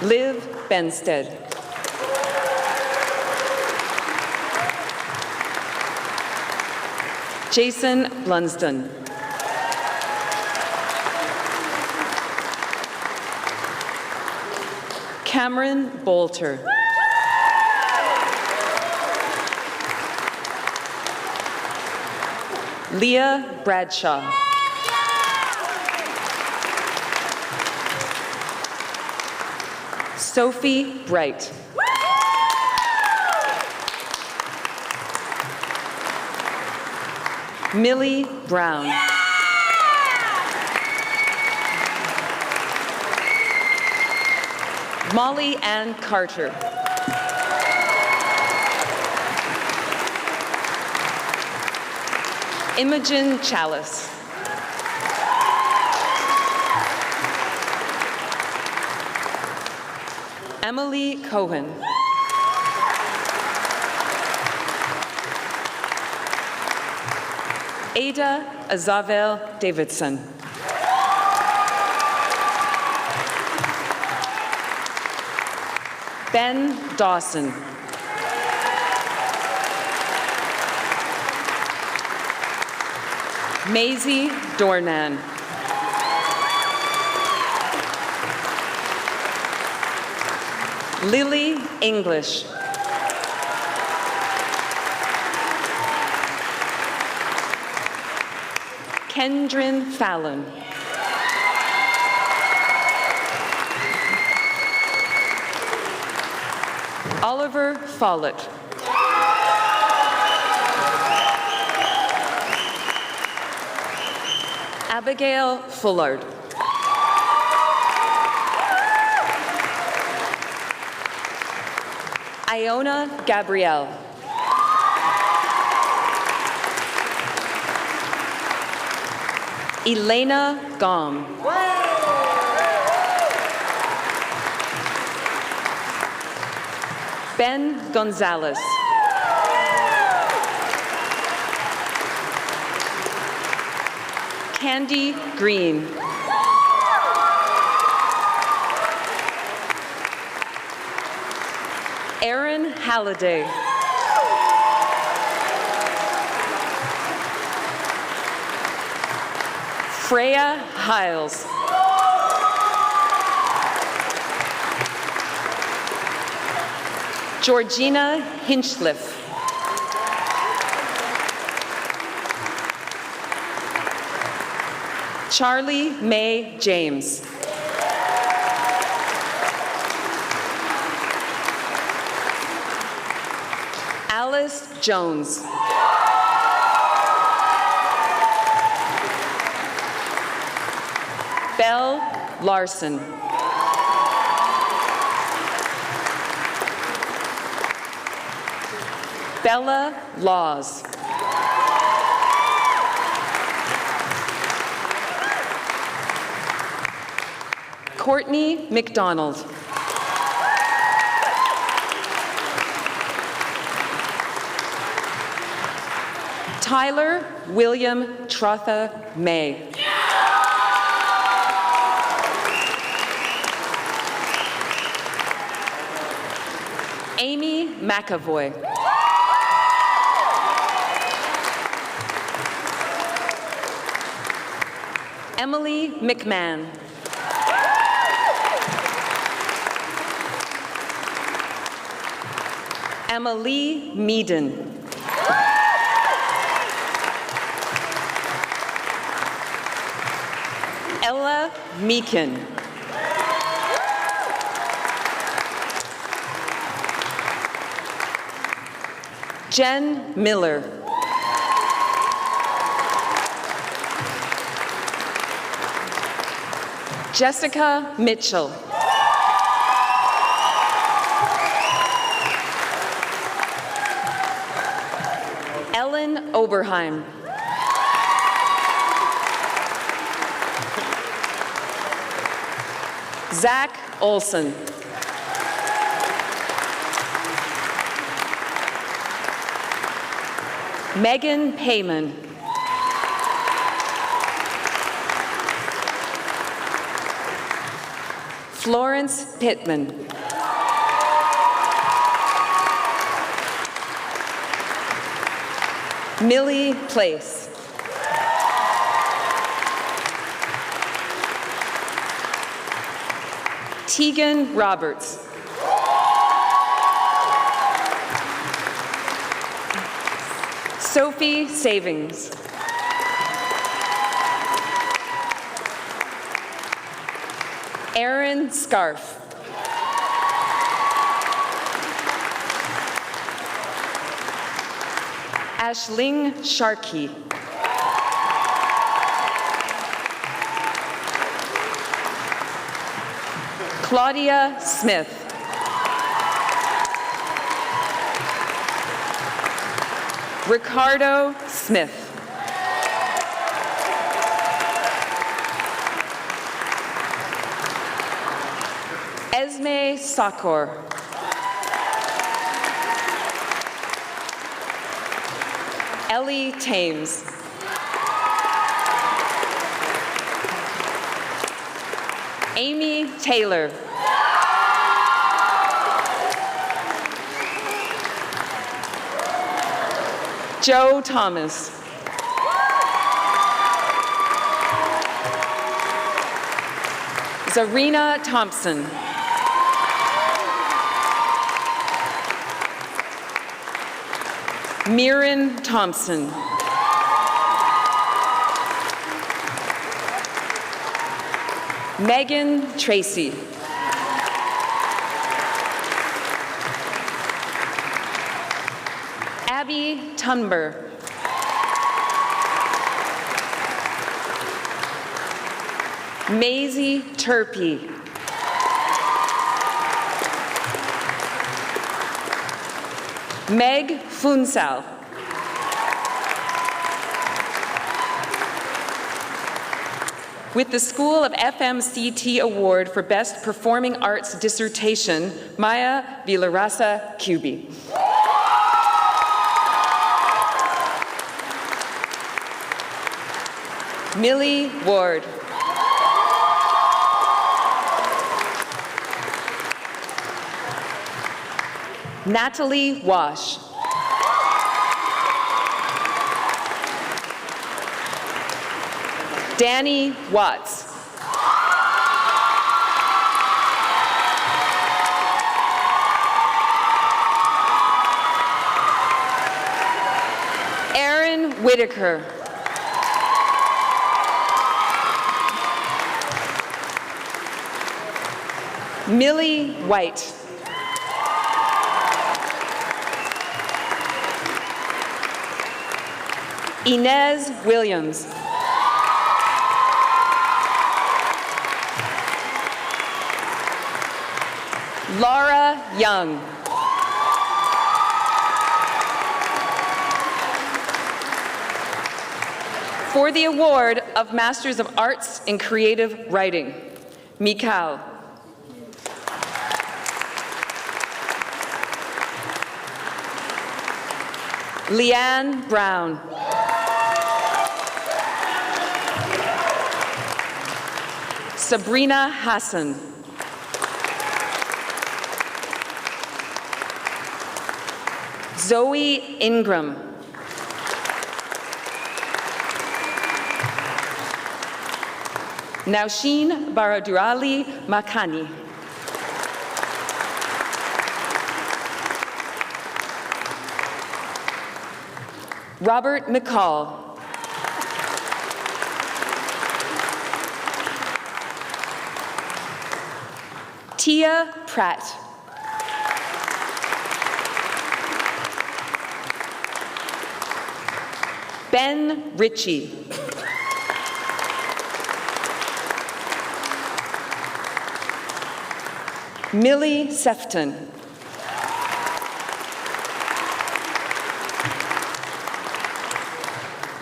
Liv Benstead. Jason Blunsdon. Cameron Bolter. Leah Bradshaw. Sophie Bright. Millie Brown. Molly Ann Carter. Imogen Chalice. Emily Cohen. Ada Azavel Davidson. Ben Dawson. Maisie Dornan. Lily English. Kendrin Fallon. Oliver Follett. Abigail Fullard. Iona Gabrielle. Elena Gom. Ben Gonzalez. Candy Green. Aaron Halliday. Freya Hiles. Georgina Hinchliff. Charlie May James. Alice Jones. Belle Larson. Bella Laws. Courtney McDonald. Tyler William Trotha May. Amy McAvoy. Emily McMahon. Emily Meaden. Ella Meakin. Jen Miller. Jessica Mitchell. Ellen Oberheim. Zach Olson. Megan Payman. Florence Pittman. Millie Place. Tegan Roberts. Sophie Savings. Aaron Scarf. Ashling Sharkey. Claudia Smith. Ricardo Smith. Esme Sakor. Ellie Thames. Amy Taylor. Joe Thomas. Zarina Thompson. Mirren Thompson. Megan Tracy. Abby Tunber. Maisie Turpie. Meg Funsal. With the School of FMCT Award for Best Performing Arts Dissertation, Maya Villarasa Cubi. Millie Ward. Natalie Wash. Danny Watts. Aaron Whitaker. Millie White. Inez Williams. Laura Young. For the award of Masters of Arts in Creative Writing, Mikal. Leanne Brown. Sabrina Hassan. Zoe Ingram. Naushin Baradurali Makani. Robert McCall. Tia Pratt. Ben Ritchie. Millie Sefton.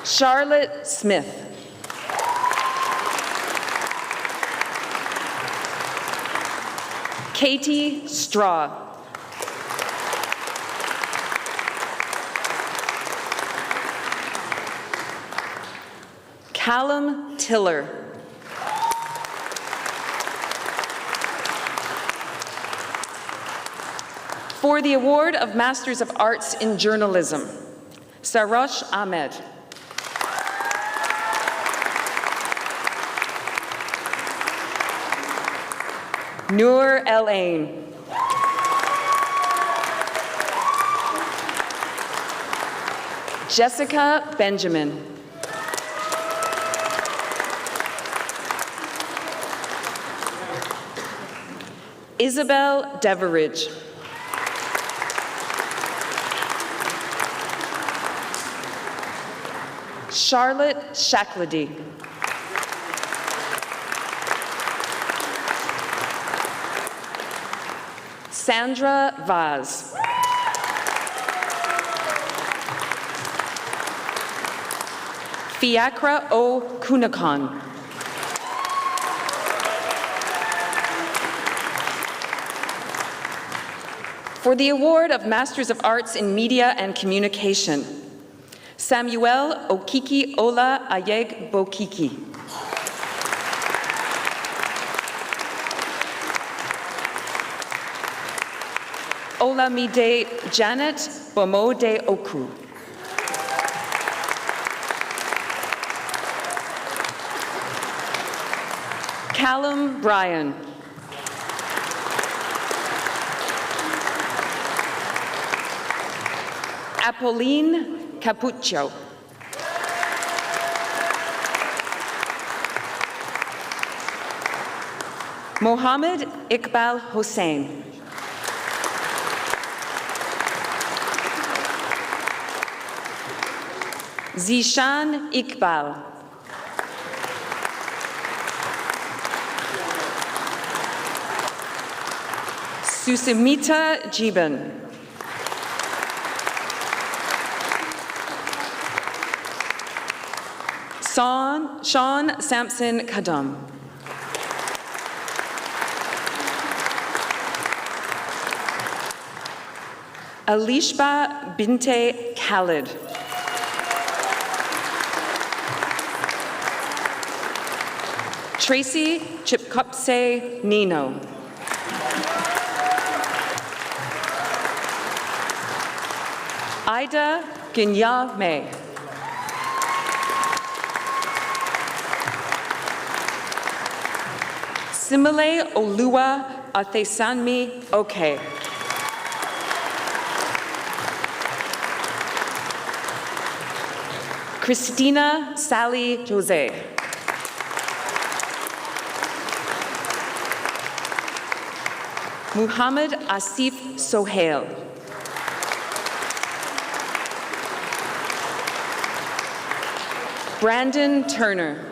Charlotte Smith. Katie Straw. Callum Tiller. For the award of Masters of Arts in Journalism, Sarosh Ahmed. Noor El Ain. Jessica Benjamin. Isabel Deveridge. Charlotte Shacklady. Sandra Vaz. Fiacra O. Kunakon. For the award of Masters of Arts in Media and Communication, Samuel Okiki Ola Ayeg Bokiki. Olamide Janet Bomode Oku. Callum Bryan. Apolline Capuccio. Mohammed Iqbal Hossein. Zishan Iqbal. Susimita Jiban. Sean Sampson Kadam. Alishba Binte Khalid. Tracy Chipkopse Nino. Ida Ginya May. Simile Olua Athesanmi Oke. Christina Sally Jose. Muhammad Asif Sohail. Brandon Turner.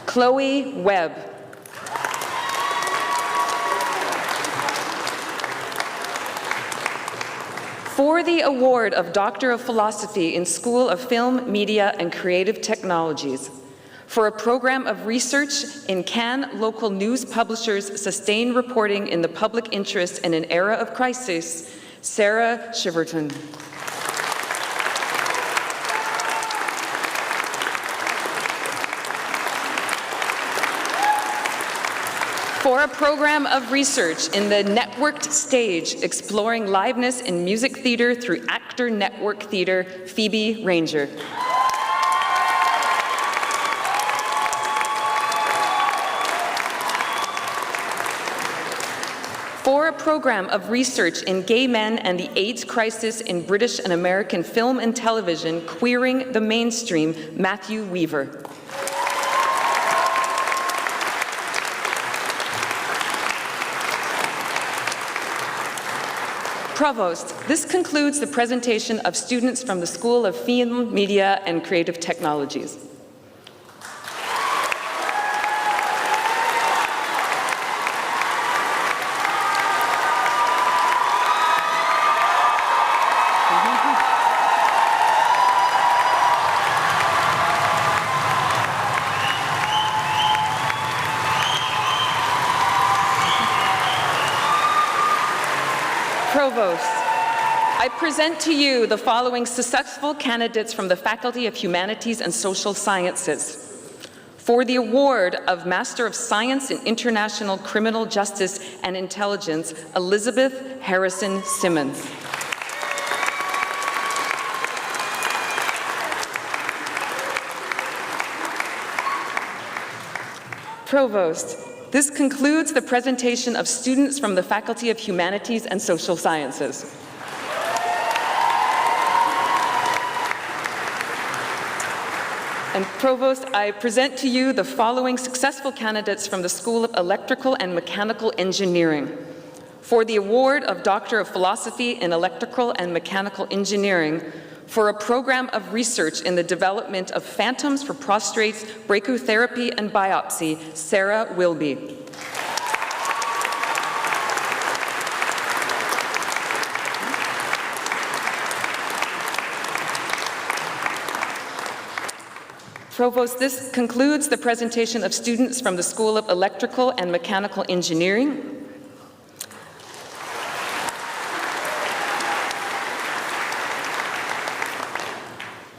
Chloe Webb. For the award of Doctor of Philosophy in School of Film, Media, and Creative Technologies, for a program of research in Can Local News Publishers Sustain Reporting in the Public Interest in an Era of Crisis, Sarah Shiverton. For a program of research in the networked stage, exploring liveness in music theater through Actor Network Theater, Phoebe Ranger. For a program of research in gay men and the AIDS crisis in British and American film and television, Queering the Mainstream, Matthew Weaver. Provost, this concludes the presentation of students from the School of Film, Media, and Creative Technologies. Provost, I present to you the following successful candidates from the Faculty of Humanities and Social Sciences. For the award of Master of Science in International Criminal Justice and Intelligence, Elizabeth Harrison Simmons. Provost, this concludes the presentation of students from the Faculty of Humanities and Social Sciences. And Provost, I present to you the following successful candidates from the School of Electrical and Mechanical Engineering. For the award of Doctor of Philosophy in Electrical and Mechanical Engineering, for a program of research in the development of phantoms for prostrates, brachytherapy, and biopsy, Sarah Wilby. Provost, this concludes the presentation of students from the School of Electrical and Mechanical Engineering.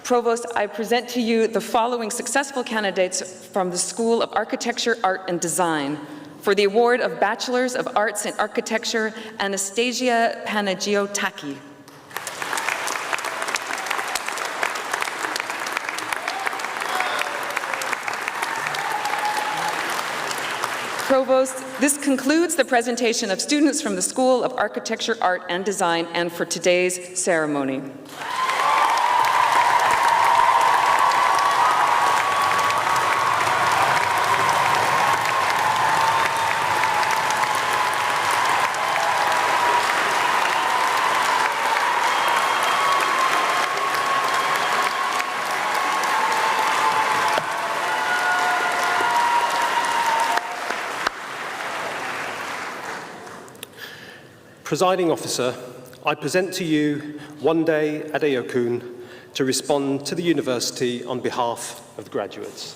Provost, I present to you the following successful candidates from the School of Architecture, Art, and Design. For the award of Bachelors of Arts in Architecture, Anastasia Panagiotaki. Provost, this concludes the presentation of students from the School of Architecture, Art, and Design, and for today's ceremony. Presiding Officer, I present to you Wande Adeokun to respond to the University on behalf of the graduates.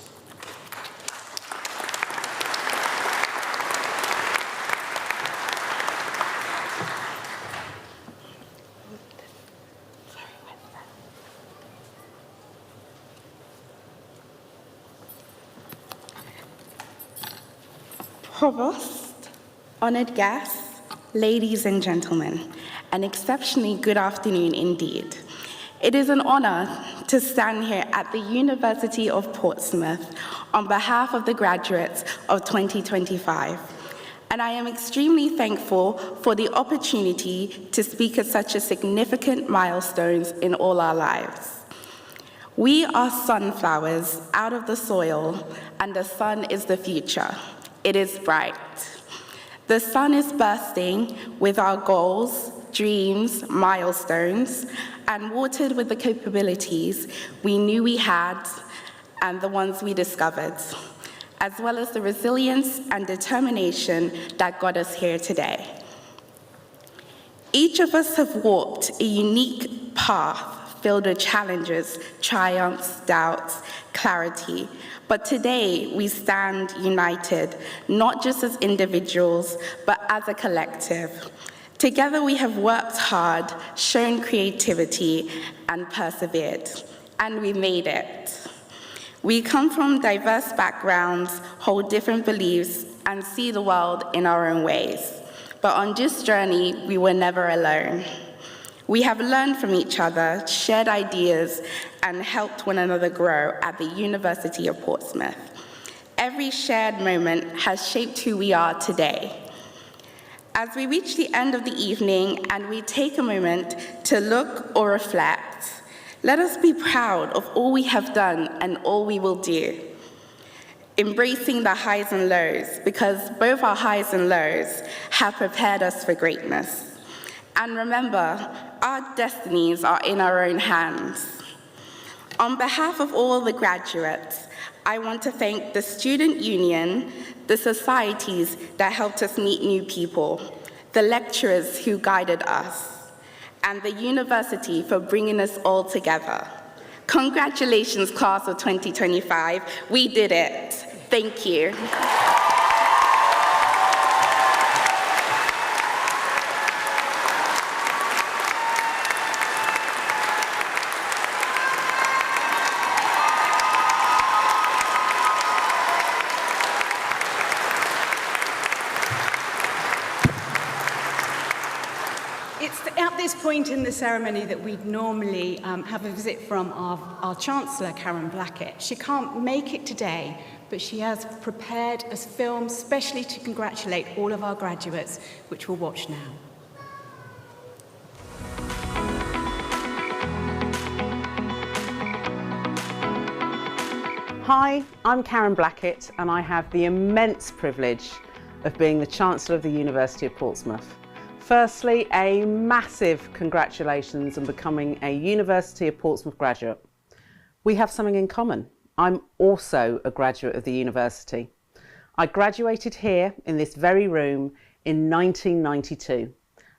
Provost, honoured guests, ladies and gentlemen, an exceptionally good afternoon indeed. It is an honour to stand here at the University of Portsmouth on behalf of the graduates of 2025. And I am extremely thankful for the opportunity to speak at such a significant milestones in all our lives. We are sunflowers out of the soil, and the sun is the future. It is bright. The sun is bursting with our goals, dreams, milestones, and watered with the capabilities we knew we had and the ones we discovered, as well as the resilience and determination that got us here today. Each of us have walked a unique path filled with challenges, triumphs, doubts, clarity. But today we stand united, not just as individuals, but as a collective. Together we have worked hard, shown creativity, and persevered, and we made it. We come from diverse backgrounds, hold different beliefs, and see the world in our own ways. But on this journey, we were never alone. We have learned from each other, shared ideas, and helped one another grow at the University of Portsmouth. Every shared moment has shaped who we are today. As we reach the end of the evening and we take a moment to look or reflect, let us be proud of all we have done and all we will do. Embracing the highs and lows, because both our highs and lows have prepared us for greatness. And remember, our destinies are in our own hands. On behalf of all the graduates, I want to thank the Student Union, the societies that helped us meet new people, the lecturers who guided us, and the university for bringing us all together. Congratulations, class of 2025. We did it. Thank you. At this point in the ceremony that we'd normally have a visit from our Chancellor, Karen Blackett. She can't make it today, but she has prepared a film specially to congratulate all of our graduates, which we'll watch now. Hi, I'm Karen Blackett, and I have the immense privilege of being the Chancellor of the University of Portsmouth. Firstly, a massive congratulations on becoming a University of Portsmouth graduate. We have something in common. I'm also a graduate of the university. I graduated here in this very room in 1992,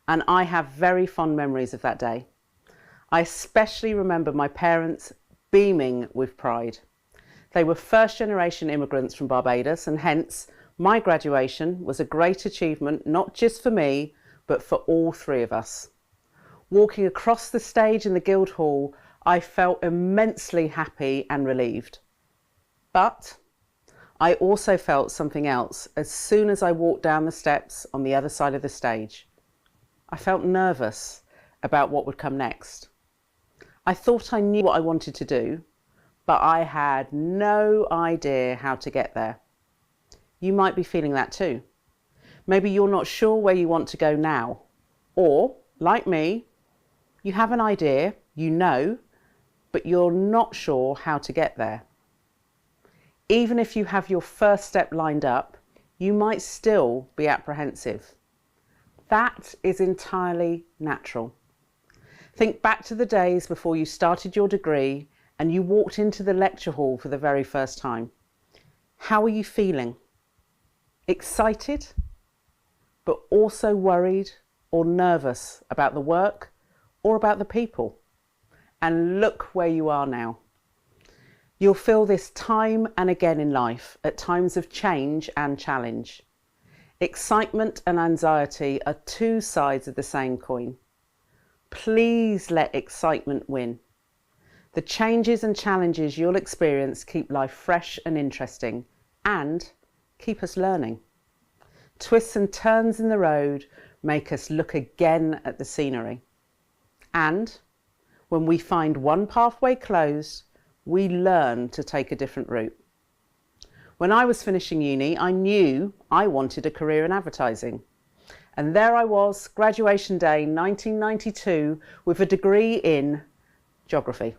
and I have very fond memories of that day. I especially remember my parents beaming with pride. They were first-generation immigrants from Barbados, and hence my graduation was a great achievement, not just for me, but for all three of us. Walking across the stage in the Guildhall, I felt immensely happy and relieved. But I also felt something else as soon as I walked down the steps on the other side of the stage. I felt nervous about what would come next. I thought I knew what I wanted to do, but I had no idea how to get there. You might be feeling that too. Maybe you're not sure where you want to go now. Or, like me, you have an idea, you know, but you're not sure how to get there. Even if you have your first step lined up, you might still be apprehensive. That is entirely natural. Think back to the days before you started your degree and you walked into the lecture hall for the very first time. How are you feeling? Excited? But also worried or nervous about the work or about the people. And look where you are now. You'll feel this time and again in life at times of change and challenge. Excitement and anxiety are two sides of the same coin. Please let excitement win. The changes and challenges you'll experience keep life fresh and interesting and keep us learning. Twists and turns in the road make us look again at the scenery. And when we find one pathway closed, we learn to take a different route. When I was finishing uni, I knew I wanted a career in advertising. And there I was, graduation day 1992, with a degree in geography.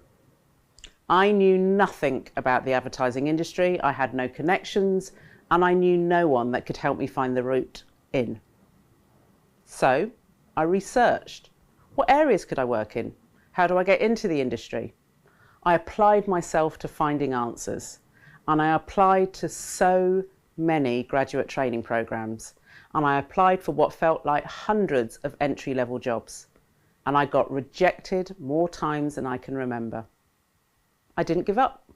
I knew nothing about the advertising industry, I had no connections, and I knew no one that could help me find the route in. So I researched. What areas could I work in? How do I get into the industry? I applied myself to finding answers, and I applied to so many graduate training programs, and I applied for what felt like hundreds of entry-level jobs, and I got rejected more times than I can remember. I didn't give up.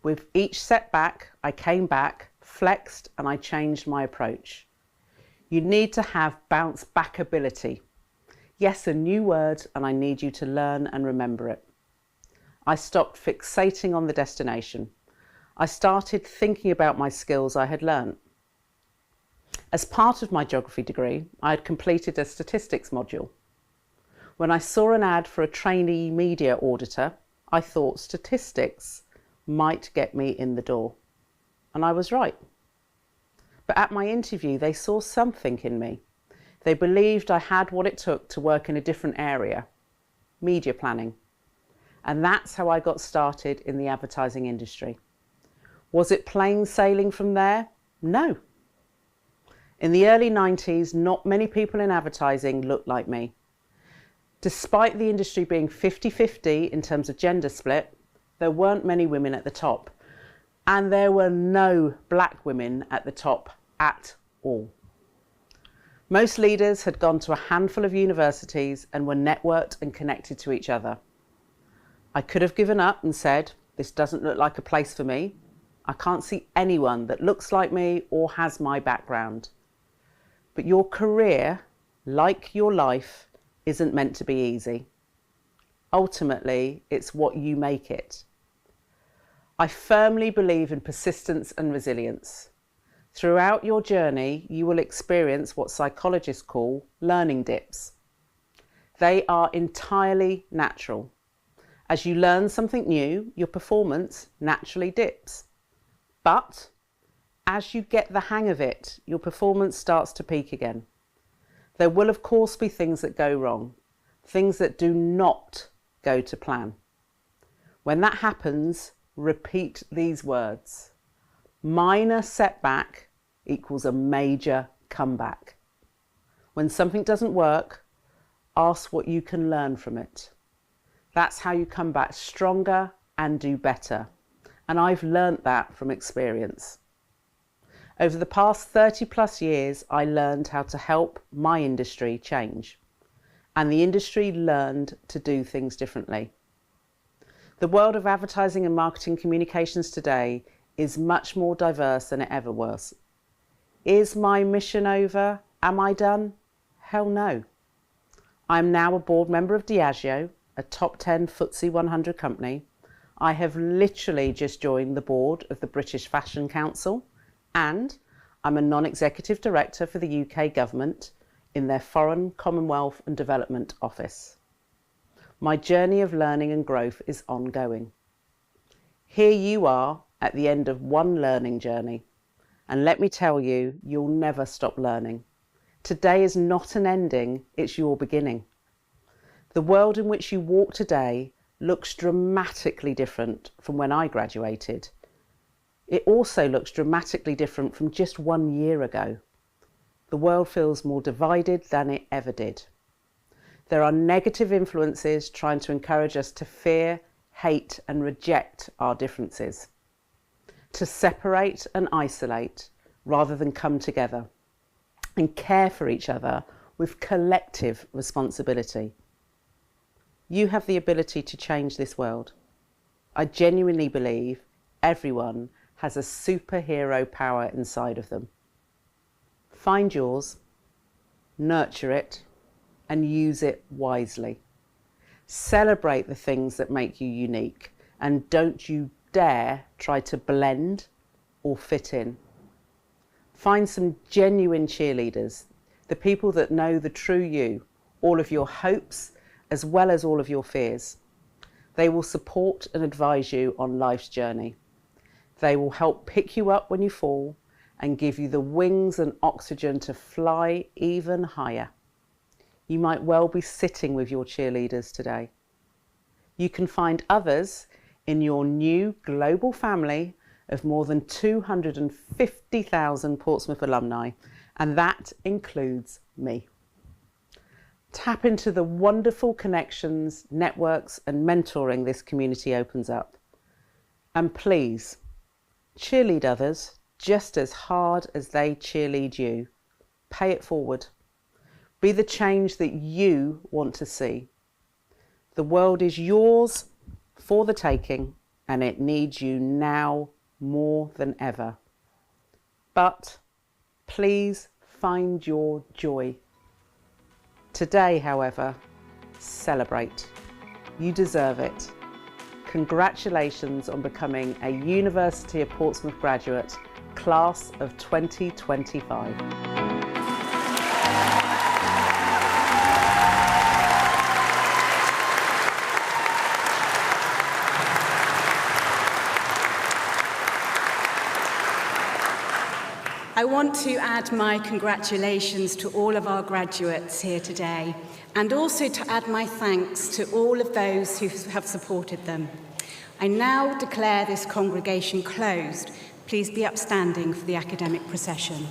With each setback, I came back, flexed, and I changed my approach. You need to have bounce back ability. Yes, a new word, and I need you to learn and remember it. I stopped fixating on the destination. I started thinking about my skills I had learnt. As part of my geography degree, I had completed a statistics module. When I saw an ad for a trainee media auditor, I thought statistics might get me in the door. And I was right. But at my interview, they saw something in me. They believed I had what it took to work in a different area, media planning. And that's how I got started in the advertising industry. Was it plain sailing from there? No. In the early 90s, not many people in advertising looked like me. Despite the industry being 50-50 in terms of gender split, there weren't many women at the top. And there were no black women at the top at all. Most leaders had gone to a handful of universities and were networked and connected to each other. I could have given up and said, this doesn't look like a place for me. I can't see anyone that looks like me or has my background. But your career, like your life, isn't meant to be easy. Ultimately, it's what you make it. I firmly believe in persistence and resilience. Throughout your journey, you will experience what psychologists call learning dips. They are entirely natural. As you learn something new, your performance naturally dips. But as you get the hang of it, your performance starts to peak again. There will, of course, be things that go wrong, things that do not go to plan. When that happens, repeat these words. Minor setback equals a major comeback. When something doesn't work, ask what you can learn from it. That's how you come back stronger and do better. And I've learnt that from experience. Over the past 30+ years, I learned how to help my industry change. And the industry learned to do things differently. The world of advertising and marketing communications today is much more diverse than it ever was. Is my mission over? Am I done? Hell no. I'm now a board member of Diageo, a top 10 FTSE 100 company. I have literally just joined the board of the British Fashion Council, and I'm a non-executive director for the UK government in their Foreign, Commonwealth and Development Office. My journey of learning and growth is ongoing. Here you are at the end of one learning journey, and let me tell you, you'll never stop learning. Today is not an ending, it's your beginning. The world in which you walk today looks dramatically different from when I graduated. It also looks dramatically different from just 1 year ago. The world feels more divided than it ever did. There are negative influences trying to encourage us to fear, hate, and reject our differences, to separate and isolate rather than come together and care for each other with collective responsibility. You have the ability to change this world. I genuinely believe everyone has a superhero power inside of them. Find yours, nurture it, and use it wisely. Celebrate the things that make you unique, and don't you dare try to blend or fit in. Find some genuine cheerleaders, the people that know the true you, all of your hopes as well as all of your fears. They will support and advise you on life's journey. They will help pick you up when you fall and give you the wings and oxygen to fly even higher. You might well be sitting with your cheerleaders today. You can find others in your new global family of more than 250,000 Portsmouth alumni, and that includes me. Tap into the wonderful connections, networks and mentoring this community opens up. And please, cheerlead others just as hard as they cheerlead you. Pay it forward. Be the change that you want to see. The world is yours for the taking, and it needs you now more than ever. But please find your joy. Today, however, celebrate. You deserve it. Congratulations on becoming a University of Portsmouth graduate, class of 2025. I want to add my congratulations to all of our graduates here today, and also to add my thanks to all of those who have supported them. I now declare this congregation closed. Please be upstanding for the academic procession.